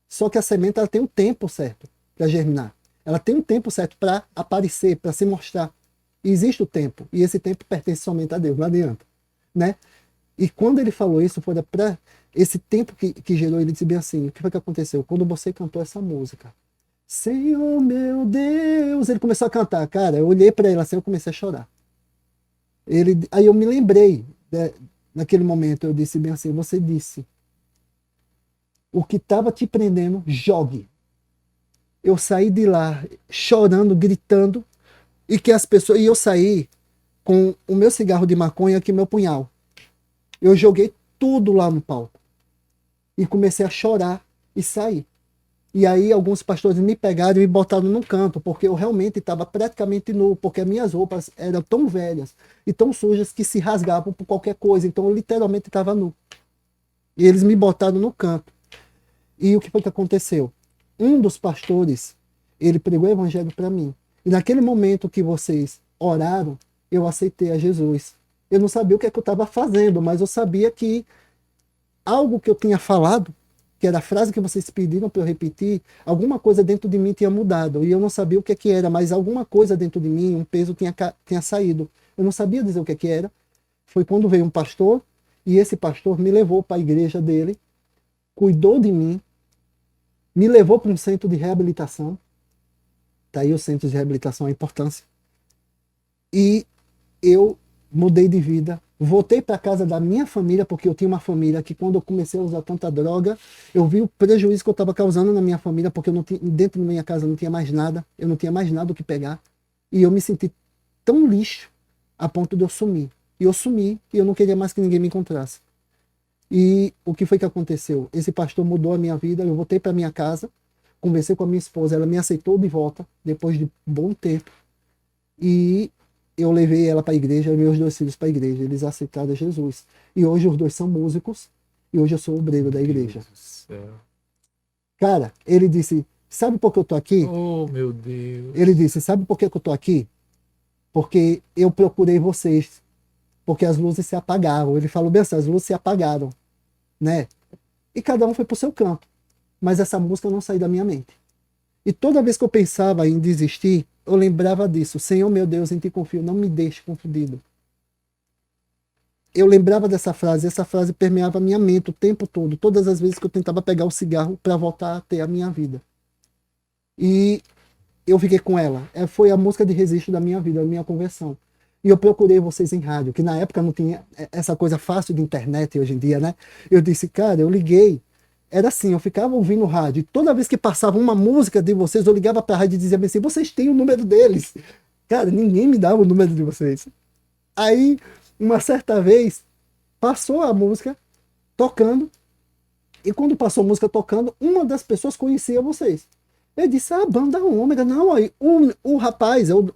Só que a semente ela tem um tempo certo para germinar. Ela tem um tempo certo para aparecer, para se mostrar. E existe o tempo e esse tempo pertence somente a Deus, não adianta, né? E quando ele falou isso, foi para esse tempo que gerou, ele disse bem assim, o que foi que aconteceu? Quando você cantou essa música, Senhor meu Deus, ele começou a cantar, cara, eu olhei para ele assim, eu comecei a chorar. Aí eu me lembrei, né, naquele momento, eu disse bem assim, você disse, o que estava te prendendo, jogue. Eu saí de lá chorando, gritando, e eu saí com o meu cigarro de maconha aqui, meu punhal. Eu joguei tudo lá no palco. E comecei a chorar e saí. E aí alguns pastores me pegaram e me botaram num canto, porque eu realmente estava praticamente nu, porque as minhas roupas eram tão velhas e tão sujas que se rasgavam por qualquer coisa. Então eu literalmente estava nu. E eles me botaram no canto. E o que foi que aconteceu? Um dos pastores, ele pregou o evangelho para mim. E naquele momento que vocês oraram, eu aceitei a Jesus. Eu não sabia o que é que eu estava fazendo, mas eu sabia que algo que eu tinha falado, que era a frase que vocês pediram para eu repetir, alguma coisa dentro de mim tinha mudado. E eu não sabia o que é que era, mas alguma coisa dentro de mim, um peso tinha saído. Eu não sabia dizer o que é que era. Foi quando veio um pastor, e esse pastor me levou para a igreja dele, cuidou de mim, me levou para um centro de reabilitação. Tá aí o centro de reabilitação, a importância. E eu mudei de vida, voltei para casa da minha família, porque eu tinha uma família que quando eu comecei a usar tanta droga, eu vi o prejuízo que eu estava causando na minha família, porque eu não tinha, dentro da minha casa não tinha mais nada, eu não tinha mais nada o que pegar. E eu me senti tão lixo a ponto de eu sumir. E eu sumi e eu não queria mais que ninguém me encontrasse. E o que foi que aconteceu? Esse pastor mudou a minha vida, eu voltei para minha casa, conversei com a minha esposa, ela me aceitou de volta, depois de um bom tempo. E eu levei ela para a igreja, meus 2 filhos para a igreja, eles aceitaram Jesus. E hoje os 2 são músicos, e hoje eu sou obreiro da igreja. Deus do céu. Cara, ele disse, sabe por que eu tô aqui? Oh, meu Deus. Ele disse, sabe por que eu tô aqui? Porque eu procurei vocês, porque as luzes se apagaram. Ele falou bem assim, as luzes se apagaram, né? E cada um foi pro seu canto. Mas essa música não saiu da minha mente. E toda vez que eu pensava em desistir, eu lembrava disso. Senhor meu Deus, em ti confio, não me deixe confundido. Eu lembrava dessa frase, essa frase permeava a minha mente o tempo todo, todas as vezes que eu tentava pegar o cigarro para voltar a ter a minha vida. E eu fiquei com ela. Foi a música de registro da minha vida, da minha conversão. E eu procurei vocês em rádio, que na época não tinha essa coisa fácil de internet hoje em dia, né? Eu disse, cara, eu liguei. Era assim, eu ficava ouvindo rádio, e toda vez que passava uma música de vocês, eu ligava para a rádio e dizia assim, vocês têm o número deles. Cara, ninguém me dava o número de vocês. Aí, uma certa vez, passou a música tocando, e quando passou a música tocando, uma das pessoas conhecia vocês. Eu disse, a banda Ômega, não, aí, o rapaz, o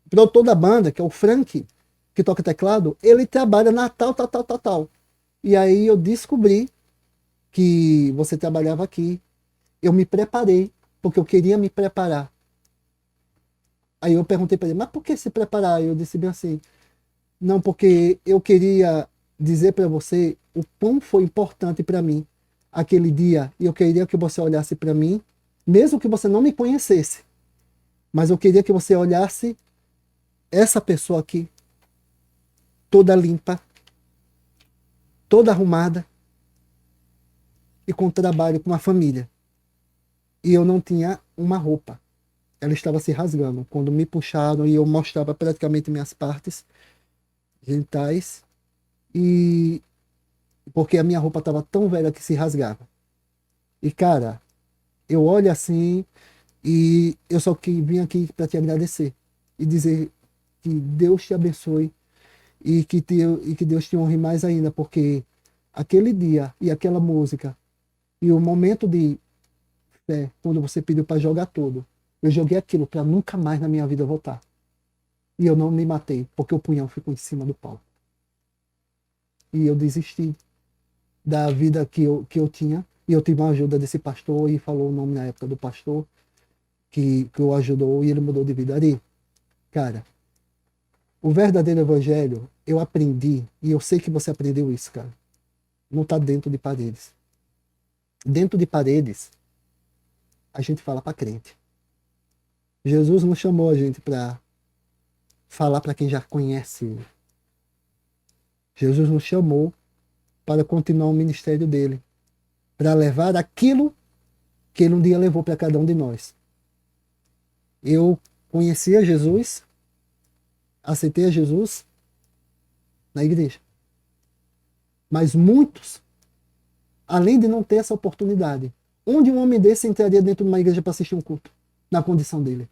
produtor da banda, que é o Frank, que toca teclado, ele trabalha na tal. E aí eu descobri que você trabalhava aqui. Eu me preparei, porque eu queria me preparar. Aí eu perguntei para ele, mas por que se preparar? Eu disse bem assim, não, porque eu queria dizer para você o quão foi importante para mim aquele dia. E eu queria que você olhasse para mim, mesmo que você não me conhecesse. Mas eu queria que você olhasse essa pessoa aqui, toda limpa, toda arrumada e com trabalho, com uma família. E eu não tinha uma roupa. Ela estava se rasgando. Quando me puxaram e eu mostrava praticamente minhas partes genitais, e porque a minha roupa estava tão velha que se rasgava. E cara, eu olho assim e eu só que vim aqui para te agradecer e dizer que Deus te abençoe e que Deus te honre mais ainda, porque aquele dia e aquela música e o momento de fé, quando você pediu para jogar tudo, eu joguei aquilo para nunca mais na minha vida voltar. E eu não me matei, porque o punhal ficou em cima do pau. E eu desisti da vida que eu tinha. E eu tive uma ajuda desse pastor e falou o nome na época do pastor que o ajudou e ele mudou de vida. Ari, cara, o verdadeiro evangelho eu aprendi, e eu sei que você aprendeu isso, cara. Não está dentro de paredes. Dentro de paredes, a gente fala para crente. Jesus não chamou a gente para falar para quem já conhece ele. Jesus nos chamou para continuar o ministério dele, para levar aquilo que ele um dia levou para cada um de nós. Eu conhecia Jesus, aceitei a Jesus na igreja. Mas muitos, além de não ter essa oportunidade, onde um homem desse entraria dentro de uma igreja para assistir um culto, na condição dele?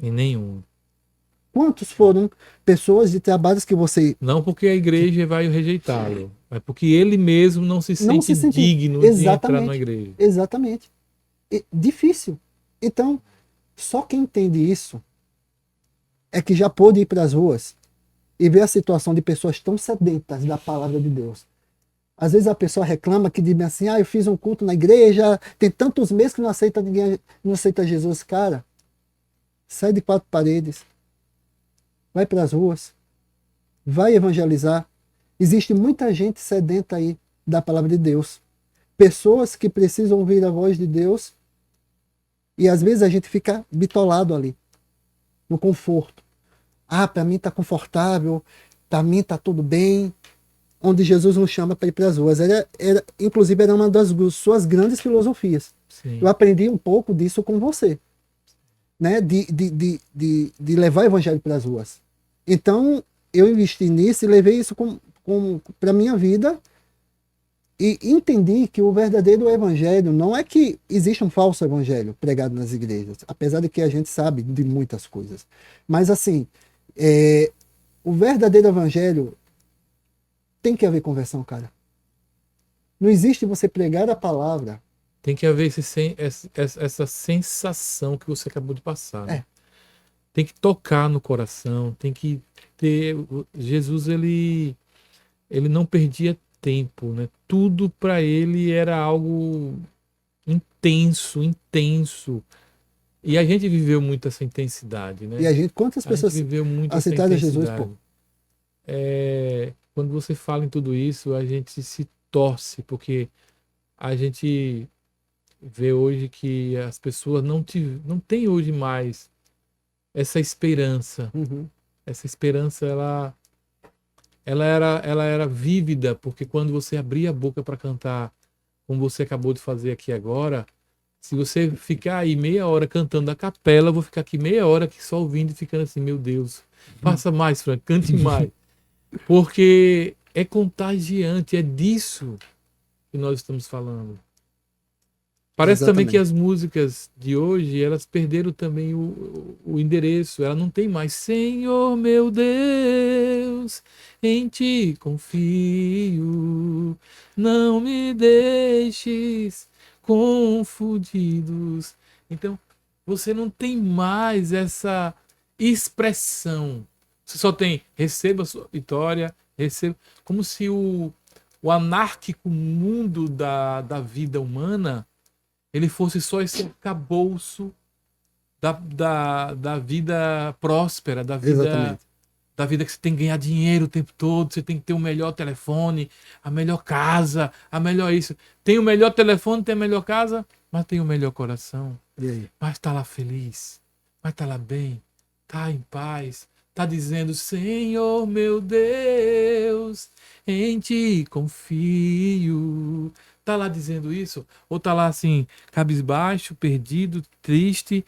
Em nenhum. Quantos foram pessoas de trabalhos que você Não porque a igreja vai rejeitá-lo, mas porque ele mesmo não se não sente se sente digno de entrar na igreja. Exatamente. Difícil. Então, só quem entende isso é que já pôde ir para as ruas e ver a situação de pessoas tão sedentas da palavra de Deus. Às vezes a pessoa reclama que diz assim, eu fiz um culto na igreja, tem tantos meses que não aceita ninguém, não aceita Jesus. Cara, sai de quatro paredes, vai para as ruas, vai evangelizar. Existe muita gente sedenta aí da palavra de Deus. Pessoas que precisam ouvir a voz de Deus e às vezes a gente fica bitolado ali, no conforto. Para mim está confortável, para mim está tudo bem. Onde Jesus nos chama para ir para as ruas. Inclusive, era uma das suas grandes filosofias. Sim. Eu aprendi um pouco disso com você. Né? De levar o evangelho para as ruas. Então, eu investi nisso e levei isso para a minha vida e entendi que o verdadeiro evangelho não é que existe um falso evangelho pregado nas igrejas, apesar de que a gente sabe de muitas coisas. Mas, assim, o verdadeiro evangelho tem que haver conversão, cara. Não existe você pregar a palavra. Tem que haver essa sensação que você acabou de passar. Né? Tem que tocar no coração, tem que ter... Jesus, ele não perdia tempo, né? Tudo para ele era algo intenso. E a gente viveu muito essa intensidade, né? E a gente, quantas pessoas viveu muito aceitaram Jesus, pô? Quando você fala em tudo isso, a gente se torce, porque a gente vê hoje que as pessoas não têm hoje mais essa esperança. Uhum. Essa esperança, ela era vívida, porque quando você abria a boca para cantar, como você acabou de fazer aqui agora, se você ficar aí meia hora cantando a capela, eu vou ficar aqui meia hora aqui só ouvindo e ficando assim, meu Deus, faça mais, Frank, cante mais. Porque é contagiante, é disso que nós estamos falando. Parece também que as músicas de hoje, elas perderam também o endereço. Ela não tem mais Senhor meu Deus, em ti confio, não me deixes confundidos. Então, você não tem mais essa expressão. Você só tem receba a sua vitória, receba. Como se o anárquico mundo da vida humana ele fosse só esse arcabouço da vida próspera, da vida que você tem que ganhar dinheiro o tempo todo, você tem que ter o melhor telefone, a melhor casa, a melhor isso. Tem o melhor telefone, tem a melhor casa, mas tem o melhor coração. E aí? Mas tá lá feliz, mas tá lá bem, tá em paz. Tá dizendo, Senhor meu Deus, em ti confio. Tá lá dizendo isso? Ou tá lá assim, cabisbaixo, perdido, triste,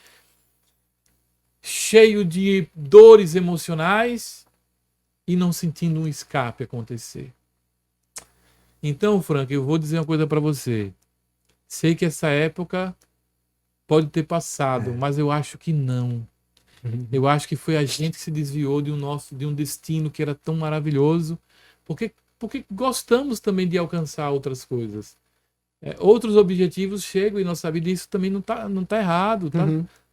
cheio de dores emocionais e não sentindo um escape acontecer? Então, Frank, eu vou dizer uma coisa para você. Sei que essa época pode ter passado, mas eu acho que não. Eu acho que foi a gente que se desviou de um destino que era tão maravilhoso, porque gostamos também de alcançar outras coisas. Outros objetivos chegam em nossa vida e isso também não tá errado,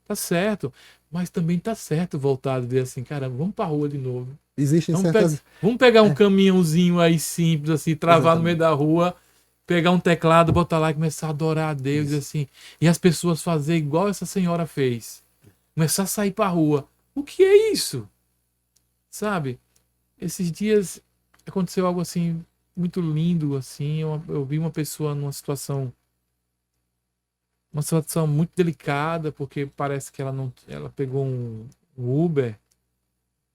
tá certo. Mas também tá certo voltar a ver assim, cara, vamos pra rua de novo. Existem Vamos, certas. vamos pegar um caminhãozinho aí simples, assim, travar no meio da rua, pegar um teclado, botar lá e começar a adorar a Deus, assim. E as pessoas fazer igual essa senhora fez. Começar a sair pra rua. O que é isso? Sabe? Esses dias aconteceu algo assim, muito lindo, assim. Eu vi uma pessoa numa situação. Uma situação muito delicada, porque parece que ela pegou um Uber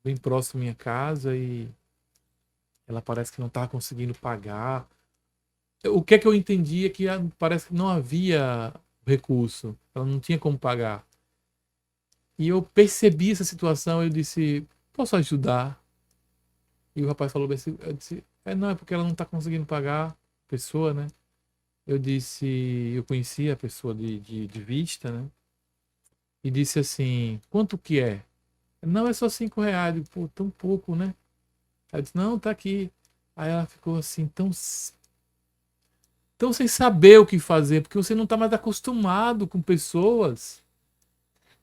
bem próximo à minha casa e ela parece que não estava conseguindo pagar. O que é que eu entendi é que parece que não havia recurso, ela não tinha como pagar. E eu percebi essa situação, eu disse, posso ajudar? E o rapaz falou assim, eu disse, não, é porque ela não está conseguindo pagar, a pessoa, né? Eu disse, eu conhecia a pessoa de vista, né? E disse assim, quanto que é? Não, é só R$ 5. Eu, pô, tão pouco, né? Aí eu disse, não, tá aqui. Aí ela ficou assim, tão sem saber o que fazer, porque você não tá mais acostumado com pessoas.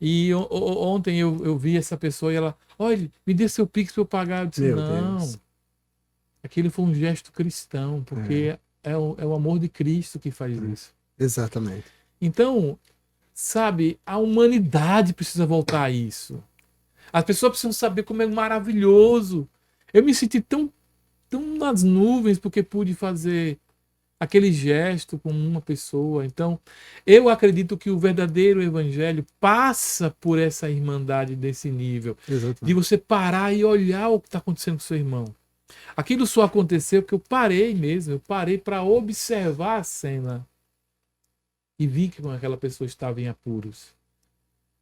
E ontem eu vi essa pessoa e ela, olha, me dê seu Pix pra eu pagar. Eu disse, Meu não. Deus. Aquilo foi um gesto cristão, porque é o amor de Cristo que faz isso. Exatamente. Então, sabe, a humanidade precisa voltar a isso. As pessoas precisam saber como é maravilhoso. Eu me senti tão nas nuvens porque pude fazer aquele gesto com uma pessoa. Então, eu acredito que o verdadeiro evangelho passa por essa irmandade desse nível. De Exatamente. você parar e olhar o que está acontecendo com seu irmão. Aquilo só aconteceu porque eu parei mesmo. Eu parei para observar a cena. E vi que aquela pessoa estava em apuros.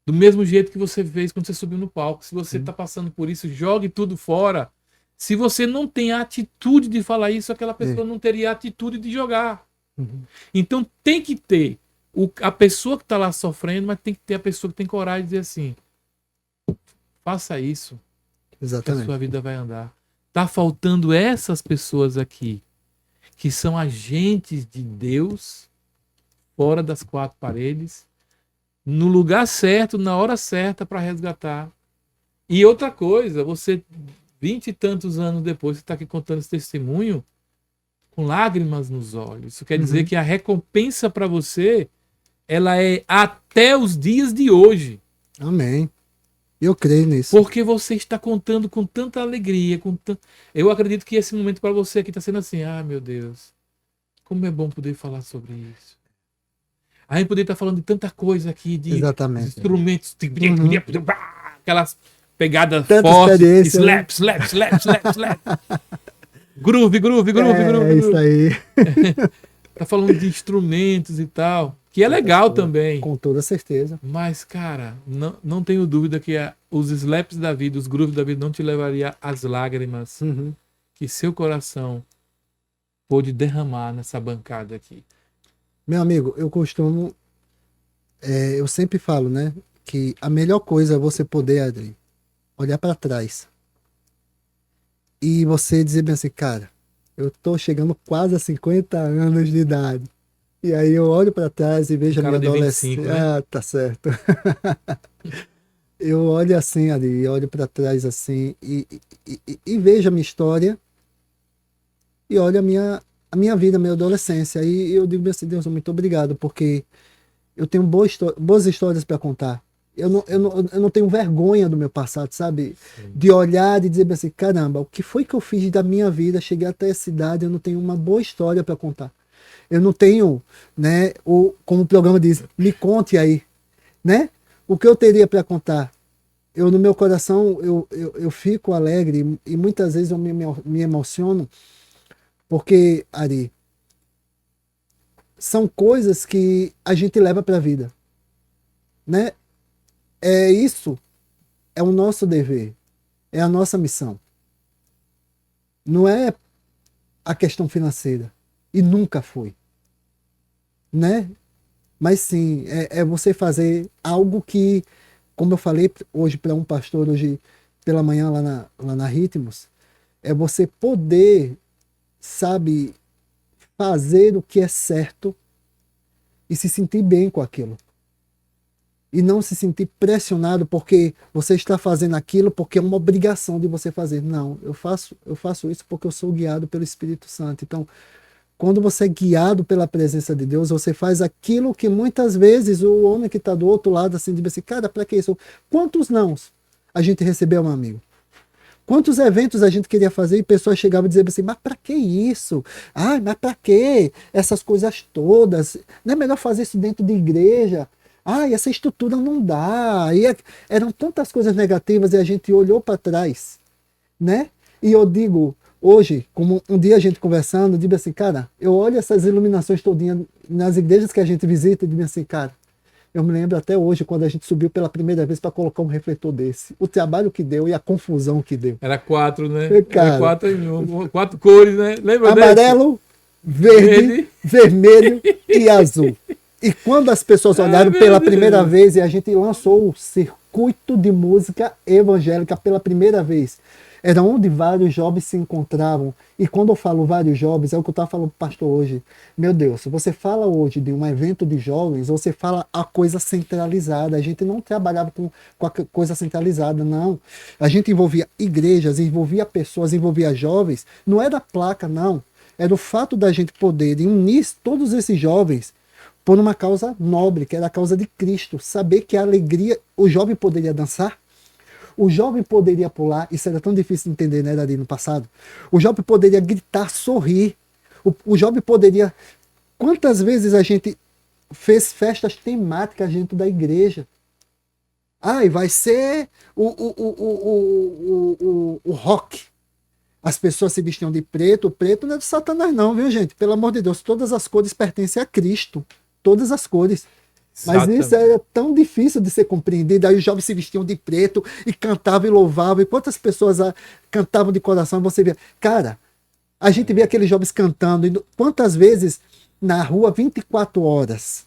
Do mesmo jeito que você fez quando você subiu no palco. Se você está passando por isso, jogue tudo fora. Se você não tem a atitude de falar isso, aquela pessoa não teria a atitude de jogar. Então tem que ter a pessoa que está lá sofrendo, mas tem que ter a pessoa que tem coragem de dizer assim, faça isso, que a Exatamente. sua vida vai andar. Tá faltando essas pessoas aqui, que são agentes de Deus, fora das quatro paredes, no lugar certo, na hora certa para resgatar. E outra coisa, você, 20 e tantos anos depois, você está aqui contando esse testemunho com lágrimas nos olhos. Isso quer dizer que a recompensa para você, ela é até os dias de hoje. Amém. Eu creio nisso. Porque você está contando com tanta alegria. Eu acredito que esse momento para você aqui está sendo assim, meu Deus, como é bom poder falar sobre isso. A gente poder estar falando de tanta coisa aqui, de Exatamente. instrumentos, aquelas pegadas Tanta fortes, experiência, né? slap. Groove. É isso aí. Tá falando de instrumentos e tal, que é legal também. Com toda certeza. Mas, cara, não tenho dúvida que os slaps da vida, os grooves da vida não te levaria às lágrimas que seu coração pôde derramar nessa bancada aqui. Meu amigo, eu costumo. Eu sempre falo, né? Que a melhor coisa é você poder, Adri, olhar para trás. E você dizer bem assim, cara, eu tô chegando quase a 50 anos de idade. E aí eu olho para trás e vejo a Cara minha de 25, adolescência. né? Tá certo. Eu olho assim ali, olho para trás assim e vejo a minha história e olho a minha vida, a minha adolescência. Aí eu digo bem assim, Deus, muito obrigado, porque eu tenho boas histórias para contar. Eu não tenho vergonha do meu passado, sabe? De olhar e dizer bem assim, caramba, o que foi que eu fiz da minha vida? Cheguei até essa idade, eu não tenho uma boa história para contar. Eu não tenho, né, como o programa diz, me conte aí, né? O que eu teria para contar? Eu, no meu coração, eu fico alegre e muitas vezes eu me emociono, porque, Ari, são coisas que a gente leva para a vida, né? Isso é o nosso dever, é a nossa missão. Não é a questão financeira, e nunca foi, né? Mas sim, é você fazer algo que, como eu falei hoje para um pastor, hoje pela manhã lá na Ritmos, é você poder, sabe, fazer o que é certo e se sentir bem com aquilo. e não se sentir pressionado porque você está fazendo aquilo porque é uma obrigação de você fazer. Não, eu faço isso porque eu sou guiado pelo Espírito Santo. Então, quando você é guiado pela presença de Deus, você faz aquilo que muitas vezes o homem que está do outro lado assim diz assim, cara, para que isso? Quantos nãos a gente recebeu, meu amigo? Quantos eventos a gente queria fazer e pessoas chegavam e diziam assim, mas para que isso? Ai, mas para que essas coisas todas? Não é melhor fazer isso dentro de igreja? Ai, essa estrutura não dá. Eram tantas coisas negativas e a gente olhou para trás, né? E eu digo, hoje, como um dia a gente conversando, eu digo assim, cara, eu olho essas iluminações todinhas nas igrejas que a gente visita e digo assim, cara, eu me lembro até hoje, quando a gente subiu pela primeira vez para colocar um refletor desse. O trabalho que deu e a confusão que deu. Era 4, né? Cara, Era 4 em 1. 4 cores, né? Lembra amarelo, verde, vermelho e azul. E quando as pessoas olharam pela primeira vez e a gente lançou o circuito de música evangélica pela primeira vez, era onde vários jovens se encontravam. E quando eu falo vários jovens, é o que eu estava falando para o pastor hoje. Meu Deus, se você fala hoje de um evento de jovens, você fala a coisa centralizada. A gente não trabalhava com a coisa centralizada, não. A gente envolvia igrejas, envolvia pessoas, envolvia jovens. Não era placa, não. Era o fato da gente poder unir todos esses jovens por uma causa nobre, que era a causa de Cristo. Saber que a alegria, o jovem poderia dançar, o jovem poderia pular, isso era tão difícil de entender, né, Dari, no passado. O jovem poderia gritar, sorrir. O jovem poderia... Quantas vezes a gente fez festas temáticas dentro da igreja? Ah, e vai ser o rock. As pessoas se vestiam de preto. O preto não é de Satanás não, viu, gente? Pelo amor de Deus, todas as cores pertencem a Cristo. Todas as cores. Mas isso era tão difícil de ser compreendido. Aí os jovens se vestiam de preto e cantavam e louvavam. E quantas pessoas cantavam de coração, você via. Cara, a gente via aqueles jovens cantando. E quantas vezes na rua 24 horas?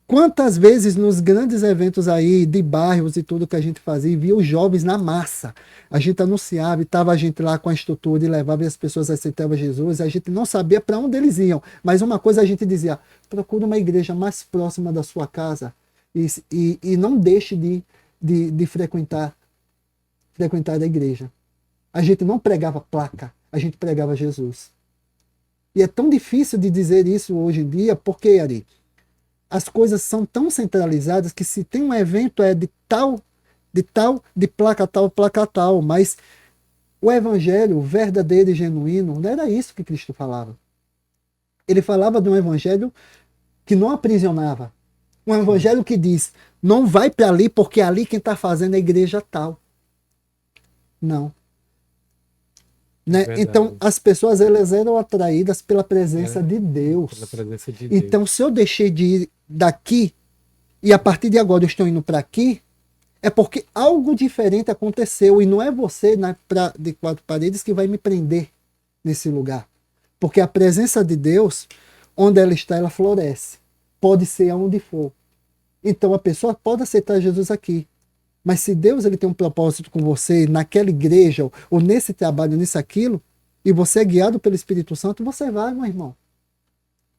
Quantas vezes nos grandes eventos aí, de bairros e tudo que a gente fazia, via os jovens na massa. A gente anunciava e estava a gente lá com a estrutura e levava e as pessoas aceitavam Jesus. A gente não sabia para onde eles iam. Mas uma coisa a gente dizia, procure uma igreja mais próxima da sua casa e não deixe de frequentar a igreja. A gente não pregava placa, a gente pregava Jesus. E é tão difícil de dizer isso hoje em dia, porque, Ari, as coisas são tão centralizadas que se tem um evento é de placa tal, mas o evangelho verdadeiro e genuíno não era isso que Cristo falava. Ele falava de um evangelho que não aprisionava. Um evangelho que diz, não vai para ali porque ali quem está fazendo é a igreja tal. Não. Né? Então, as pessoas elas eram atraídas pela presença de Deus. Pela presença de Deus. Então, se eu deixei de ir daqui e a partir de agora eu estou indo para aqui, é porque algo diferente aconteceu e não é você de 4 paredes que vai me prender nesse lugar. Porque a presença de Deus, onde ela está, ela floresce. Pode ser aonde for. Então, a pessoa pode aceitar Jesus aqui. Mas se Deus ele tem um propósito com você naquela igreja ou nesse trabalho, nisso, aquilo, e você é guiado pelo Espírito Santo, você vai, meu irmão.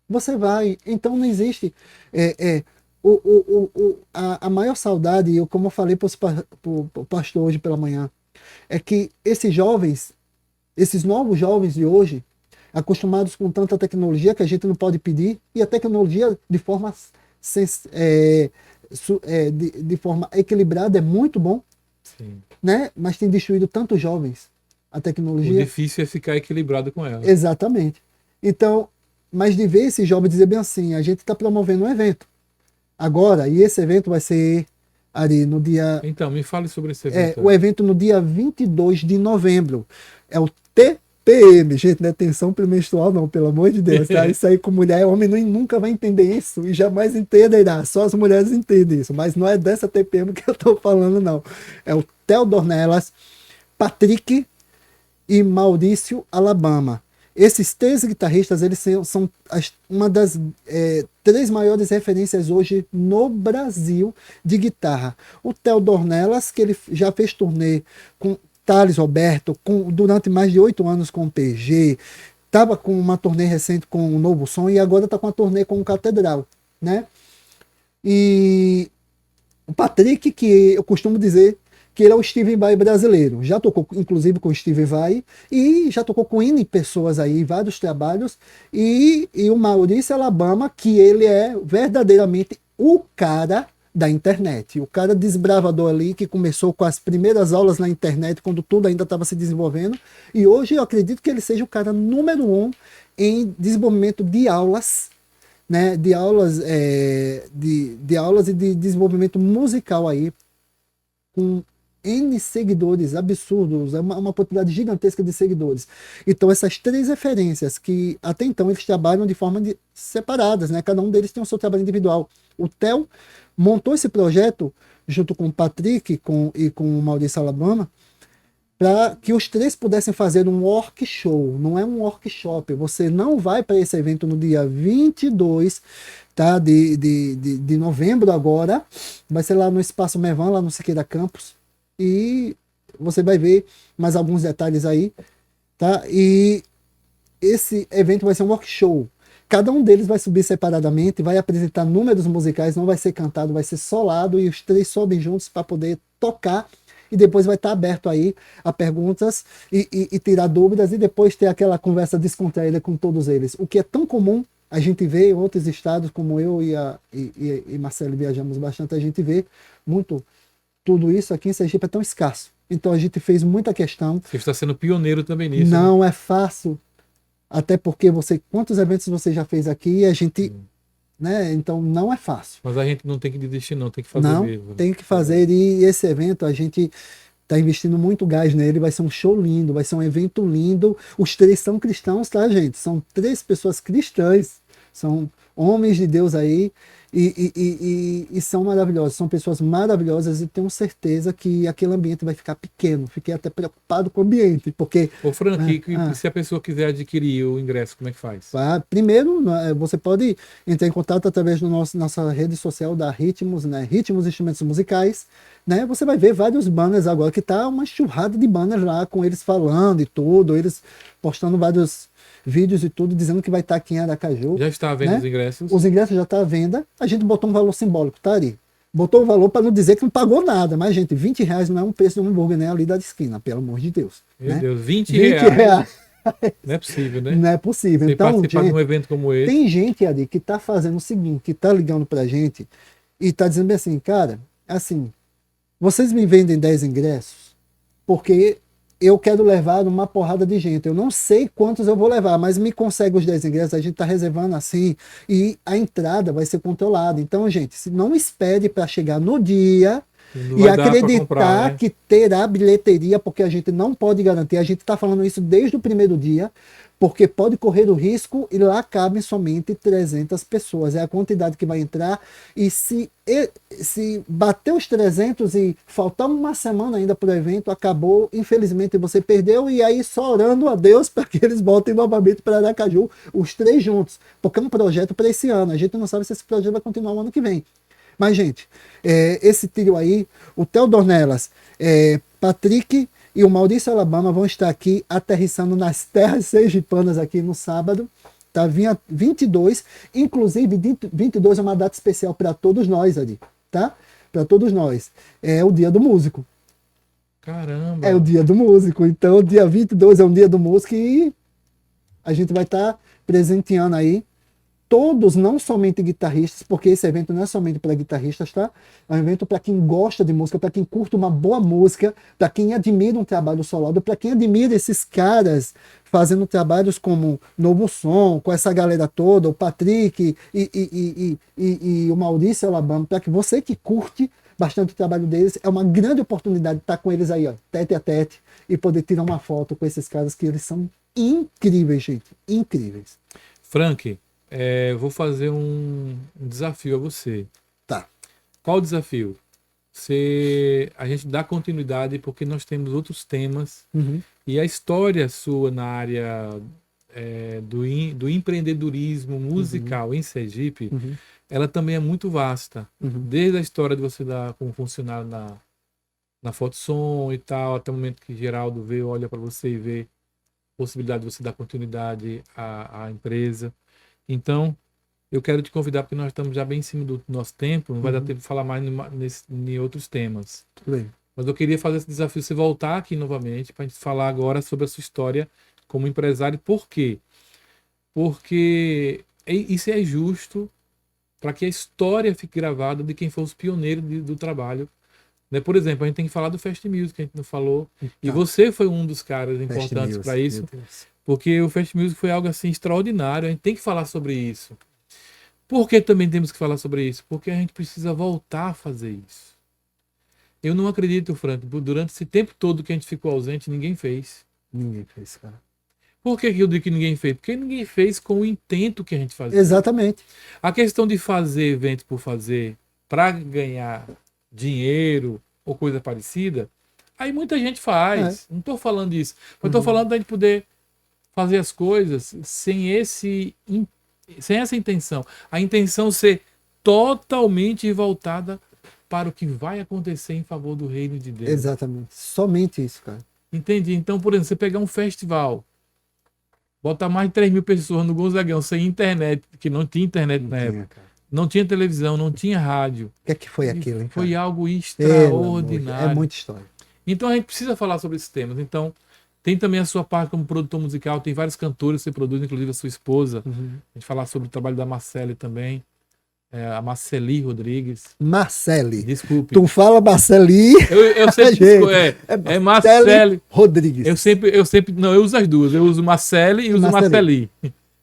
Você vai. Então não existe a maior saudade, como eu falei para o pastor hoje pela manhã, é que esses jovens, esses novos jovens de hoje, acostumados com tanta tecnologia que a gente não pode pedir, e a tecnologia de forma de forma equilibrada é muito bom, Sim. né? Mas tem destruído tantos jovens a tecnologia. O difícil é ficar equilibrado com ela. Exatamente. Então, mas de ver esse jovem dizer bem assim, a gente está promovendo um evento agora, e esse evento vai ser ali no dia... Então, me fale sobre esse evento. O evento no dia 22 de novembro. É o TPM, gente, não é tensão premenstrual não, pelo amor de Deus, tá? Isso aí com mulher, homem nunca vai entender isso e jamais entenderá, só as mulheres entendem isso, mas não é dessa TPM que eu tô falando não. É o Theo Dornelas, Patrick e Maurício Alabama. Esses 3 guitarristas, eles são uma das 3 maiores referências hoje no Brasil de guitarra. O Theo Dornelas, que ele já fez turnê com Thales Roberto, durante mais de 8 anos com o PG, estava com uma turnê recente com o Novo Som e agora está com a turnê com o Catedral, né? E O Patrick, que eu costumo dizer que ele é o Steve Vai brasileiro. Já tocou, inclusive, com o Steve Vai e já tocou com N pessoas aí, vários trabalhos. E o Maurício Alabama, que ele é verdadeiramente o cara da internet. O cara desbravador ali, que começou com as primeiras aulas na internet, quando tudo ainda estava se desenvolvendo. E hoje eu acredito que ele seja o cara número um em desenvolvimento de aulas, né, de aulas, de aulas e de desenvolvimento musical aí, com N seguidores absurdos, é uma quantidade gigantesca de seguidores. Então, essas três referências, que até então eles trabalham de forma separadas, né? Cada um deles tem o seu trabalho individual. O Theo montou esse projeto junto com o Patrick e com o Maurício Alabama, para que os três pudessem fazer um workshop, não é um workshop. Você não vai para esse evento no dia 22, tá, de novembro agora, vai ser lá no Espaço Mevan, lá no Siqueira Campus, e você vai ver mais alguns detalhes aí, tá? E esse evento vai ser um workshop. Cada um deles vai subir separadamente, vai apresentar números musicais, não vai ser cantado, vai ser solado, e os três sobem juntos para poder tocar, e depois vai estar aberto aí a perguntas e tirar dúvidas, e depois ter aquela conversa descontraída com todos eles. O que é tão comum, a gente vê em outros estados, como eu e Marcelo viajamos bastante, a gente vê muito tudo isso aqui em Sergipe é tão escasso. Então a gente fez muita questão. Você está sendo pioneiro também nisso. Né? Não é fácil, até porque quantos eventos você já fez aqui e a gente, né? Então não é fácil. Mas a gente não tem que desistir, não, tem que fazer Não, mesmo. tem que fazer. E esse evento a gente está investindo muito gás nele. Vai ser um show lindo, vai ser um evento lindo. Os três são cristãos, tá, gente? São três pessoas cristãs, são homens de Deus aí. E são maravilhosos, são pessoas maravilhosas, e tenho certeza que aquele ambiente vai ficar pequeno. Fiquei até preocupado com o ambiente, porque... Ô Frank, se a pessoa quiser adquirir o ingresso, como é que faz? Primeiro, você pode entrar em contato através da nossa rede social da Ritmos, né? Ritmos Instrumentos Musicais, né? Você vai ver vários banners agora, que tá uma enxurrada de banners lá, com eles falando e tudo, eles postando vários vídeos e tudo, dizendo que vai estar aqui em Aracaju. Já está à venda, né? Os ingressos? Os ingressos já estão à venda. A gente botou um valor simbólico, tá ali. Botou o valor para não dizer que não pagou nada. Mas, gente, R$20 não é um preço de um hambúrguer, né? Ali da esquina, pelo amor de Deus. Meu né? Deus, R$20. Não é possível, né? Não é possível. Você então, participar de um evento como esse. Tem gente ali que tá fazendo o seguinte, que tá ligando pra gente e tá dizendo assim, cara, assim, vocês me vendem 10 ingressos porque eu quero levar uma porrada de gente. Eu não sei quantos eu vou levar, mas me consegue os 10 ingressos, a gente está reservando assim, e a entrada vai ser controlada. Então, gente, não espere para chegar no dia e acreditar comprar, né? Que terá bilheteria, porque a gente não pode garantir. A gente está falando isso desde o primeiro dia, porque pode correr o risco e lá cabem somente 300 pessoas. É a quantidade que vai entrar. E se bater os 300 e faltar uma semana ainda para o evento, acabou, infelizmente você perdeu. E aí só orando a Deus para que eles voltem novamente para Aracaju, os três juntos. Porque é um projeto para esse ano. A gente não sabe se esse projeto vai continuar o ano que vem. Mas, gente, esse trio aí, o Theo Dornelas, Patrick e o Maurício Alabama vão estar aqui aterrissando nas terras sergipanas aqui no sábado, tá? 22, inclusive 22 é uma data especial para todos nós ali, tá? Para todos nós. É o dia do músico. Caramba! É o dia do músico. Então, o dia 22 é um dia do músico e a gente vai estar presenteando aí todos, não somente guitarristas, porque esse evento não é somente para guitarristas, tá? É um evento para quem gosta de música, para quem curte uma boa música, para quem admira um trabalho solado, para quem admira esses caras fazendo trabalhos como Novo Som, com essa galera toda, o Patrick e o Maurício Alabama, para que você que curte bastante o trabalho deles, é uma grande oportunidade de estar com eles aí, ó, tete a tete, e poder tirar uma foto com esses caras, que eles são incríveis, gente, incríveis. Frank, vou fazer um desafio a você. Tá. Qual o desafio? A gente dá continuidade porque nós temos outros temas. Uhum. E a história sua na área do empreendedorismo musical em Sergipe, ela também é muito vasta. Desde a história de você como funcionário na Fotosom e tal, até o momento que Geraldo olha para você e vê a possibilidade de você dar continuidade à empresa. Então, eu quero te convidar, porque nós estamos já bem em cima do nosso tempo, não vai dar Uhum. tempo de falar mais em outros temas. Tudo bem. Mas eu queria fazer esse desafio, você voltar aqui novamente, para a gente falar agora sobre a sua história como empresário. Por quê? Porque isso é justo para que a história fique gravada de quem foi os pioneiros do trabalho. Né? Por exemplo, a gente tem que falar do Fast Music, que a gente não falou. E Tá. você foi um dos caras Fast importantes Music, para isso. meu Deus. Porque o Fast Music foi algo assim extraordinário. A gente tem que falar sobre isso. Por que também temos que falar sobre isso? Porque a gente precisa voltar a fazer isso. Eu não acredito, Frank, durante esse tempo todo que a gente ficou ausente, ninguém fez. Ninguém fez, cara. Por que eu digo que ninguém fez? Porque ninguém fez com o intento que a gente fazia. Exatamente. A questão de fazer evento por fazer para ganhar dinheiro ou coisa parecida, aí muita gente faz. Não estou falando disso. Mas estou falando da gente poder fazer as coisas sem essa intenção. A intenção ser totalmente voltada para o que vai acontecer em favor do reino de Deus. Exatamente. Somente isso, cara. Entendi. Então, por exemplo, você pegar um festival, botar mais de 3 mil pessoas no Gonzagão, sem internet, que não tinha internet na época, Cara. não tinha televisão, não tinha rádio. O que é que foi aquilo, hein, cara? Foi algo Pelo extraordinário. amor, é muita história. Então a gente precisa falar sobre esses temas. Então, tem também a sua parte como produtor musical, tem vários cantores que você produz, inclusive a sua esposa. Uhum. A gente falar sobre o trabalho da Marcele também. A Marceli Rodrigues. Marcele. Desculpe. Tu fala Marceli Eu sempre Gente, é Marcele. Rodrigues. Eu sempre. Não, eu uso as duas. Eu uso Marcele e uso Marceli. Marceli.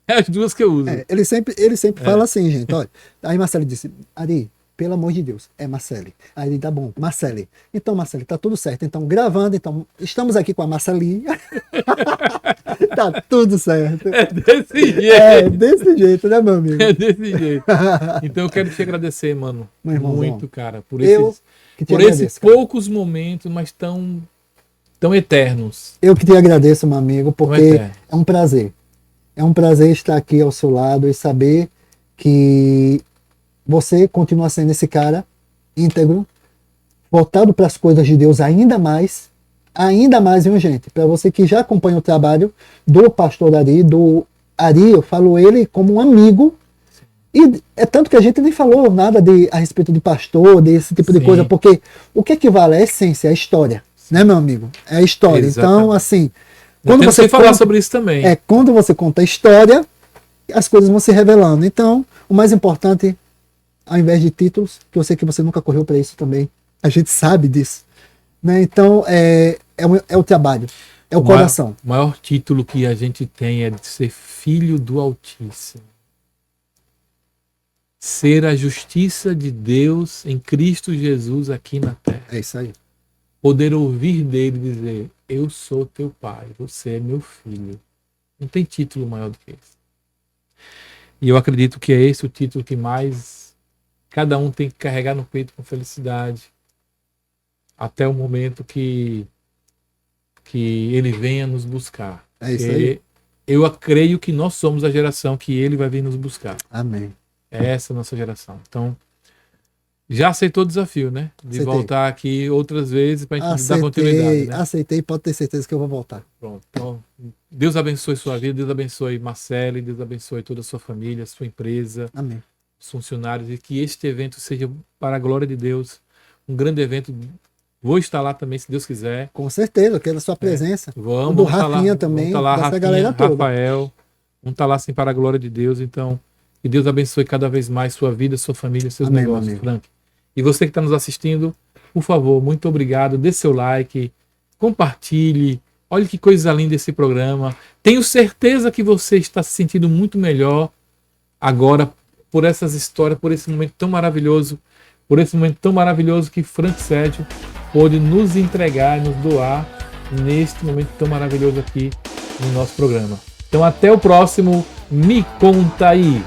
É as duas que eu uso. Ele sempre fala assim, gente. Olha. Aí Marcele disse, Ari, pelo amor de Deus, é Marcele. Aí ele, tá bom, Marcele. Então, Marcele, tá tudo certo. Então, gravando, então, estamos aqui com a Marceli. Tá tudo certo. É desse jeito. É desse jeito, né, meu amigo? É desse jeito. Então eu quero te agradecer, mano. Meu irmão, muito, bom. cara. Por Eu esses, que te por agradeço, esses cara. poucos momentos, mas tão eternos. Eu que te agradeço, meu amigo, Tão porque eternos. é um prazer. É um prazer estar aqui ao seu lado e saber que você continua sendo esse cara íntegro, voltado para as coisas de Deus ainda mais, viu, gente? Para você que já acompanha o trabalho do pastor Ari, eu falo ele como um amigo. E é tanto que a gente nem falou nada a respeito de pastor, desse tipo de Sim. coisa, porque o que vale é a essência, é a história, né, meu amigo? É a história. Exatamente. Então, assim, Quando você falar sobre isso também. quando você conta a história, as coisas vão se revelando. Então, o mais importante, ao invés de títulos, que eu sei que você nunca correu para isso também, a gente sabe disso, né? Então, é o trabalho, é o coração. O maior título que a gente tem é de ser filho do Altíssimo. Ser a justiça de Deus em Cristo Jesus aqui na terra. É isso aí. Poder ouvir dele dizer: eu sou teu pai, você é meu filho. Não tem título maior do que esse. E eu acredito que é esse o título que mais cada um tem que carregar no peito com felicidade, até o momento que ele venha nos buscar. É isso Porque aí. eu creio que nós somos a geração que ele vai vir nos buscar. Amém. É essa a nossa geração. Então, já aceitou o desafio, né? De Aceitei. voltar aqui outras vezes para a gente dar continuidade. Né? Aceitei, pode ter certeza que eu vou voltar. Pronto. Então, Deus abençoe sua vida, Deus abençoe Marcele, Deus abençoe toda a sua família, sua empresa, Amém. os funcionários, e que este evento seja para a glória de Deus, um grande evento. Vou estar lá também, se Deus quiser. Com certeza, eu quero a sua presença. Vamos, O do vamos tá Rafinha lá, também, vamos tá lá, dessa Rafinha, galera toda. Rafael, vamos estar lá assim para a glória de Deus. Então, que Deus abençoe cada vez mais sua vida, sua família, seus Amém, meu negócios, amigo. Frank. E você que está nos assistindo, por favor, muito obrigado, dê seu like, compartilhe, olhe que coisa linda esse programa. Tenho certeza que você está se sentindo muito melhor agora por essas histórias, por esse momento tão maravilhoso, que Frank Sérgio pôde nos entregar e nos doar neste momento tão maravilhoso aqui no nosso programa. Então até o próximo Me Conta Aí!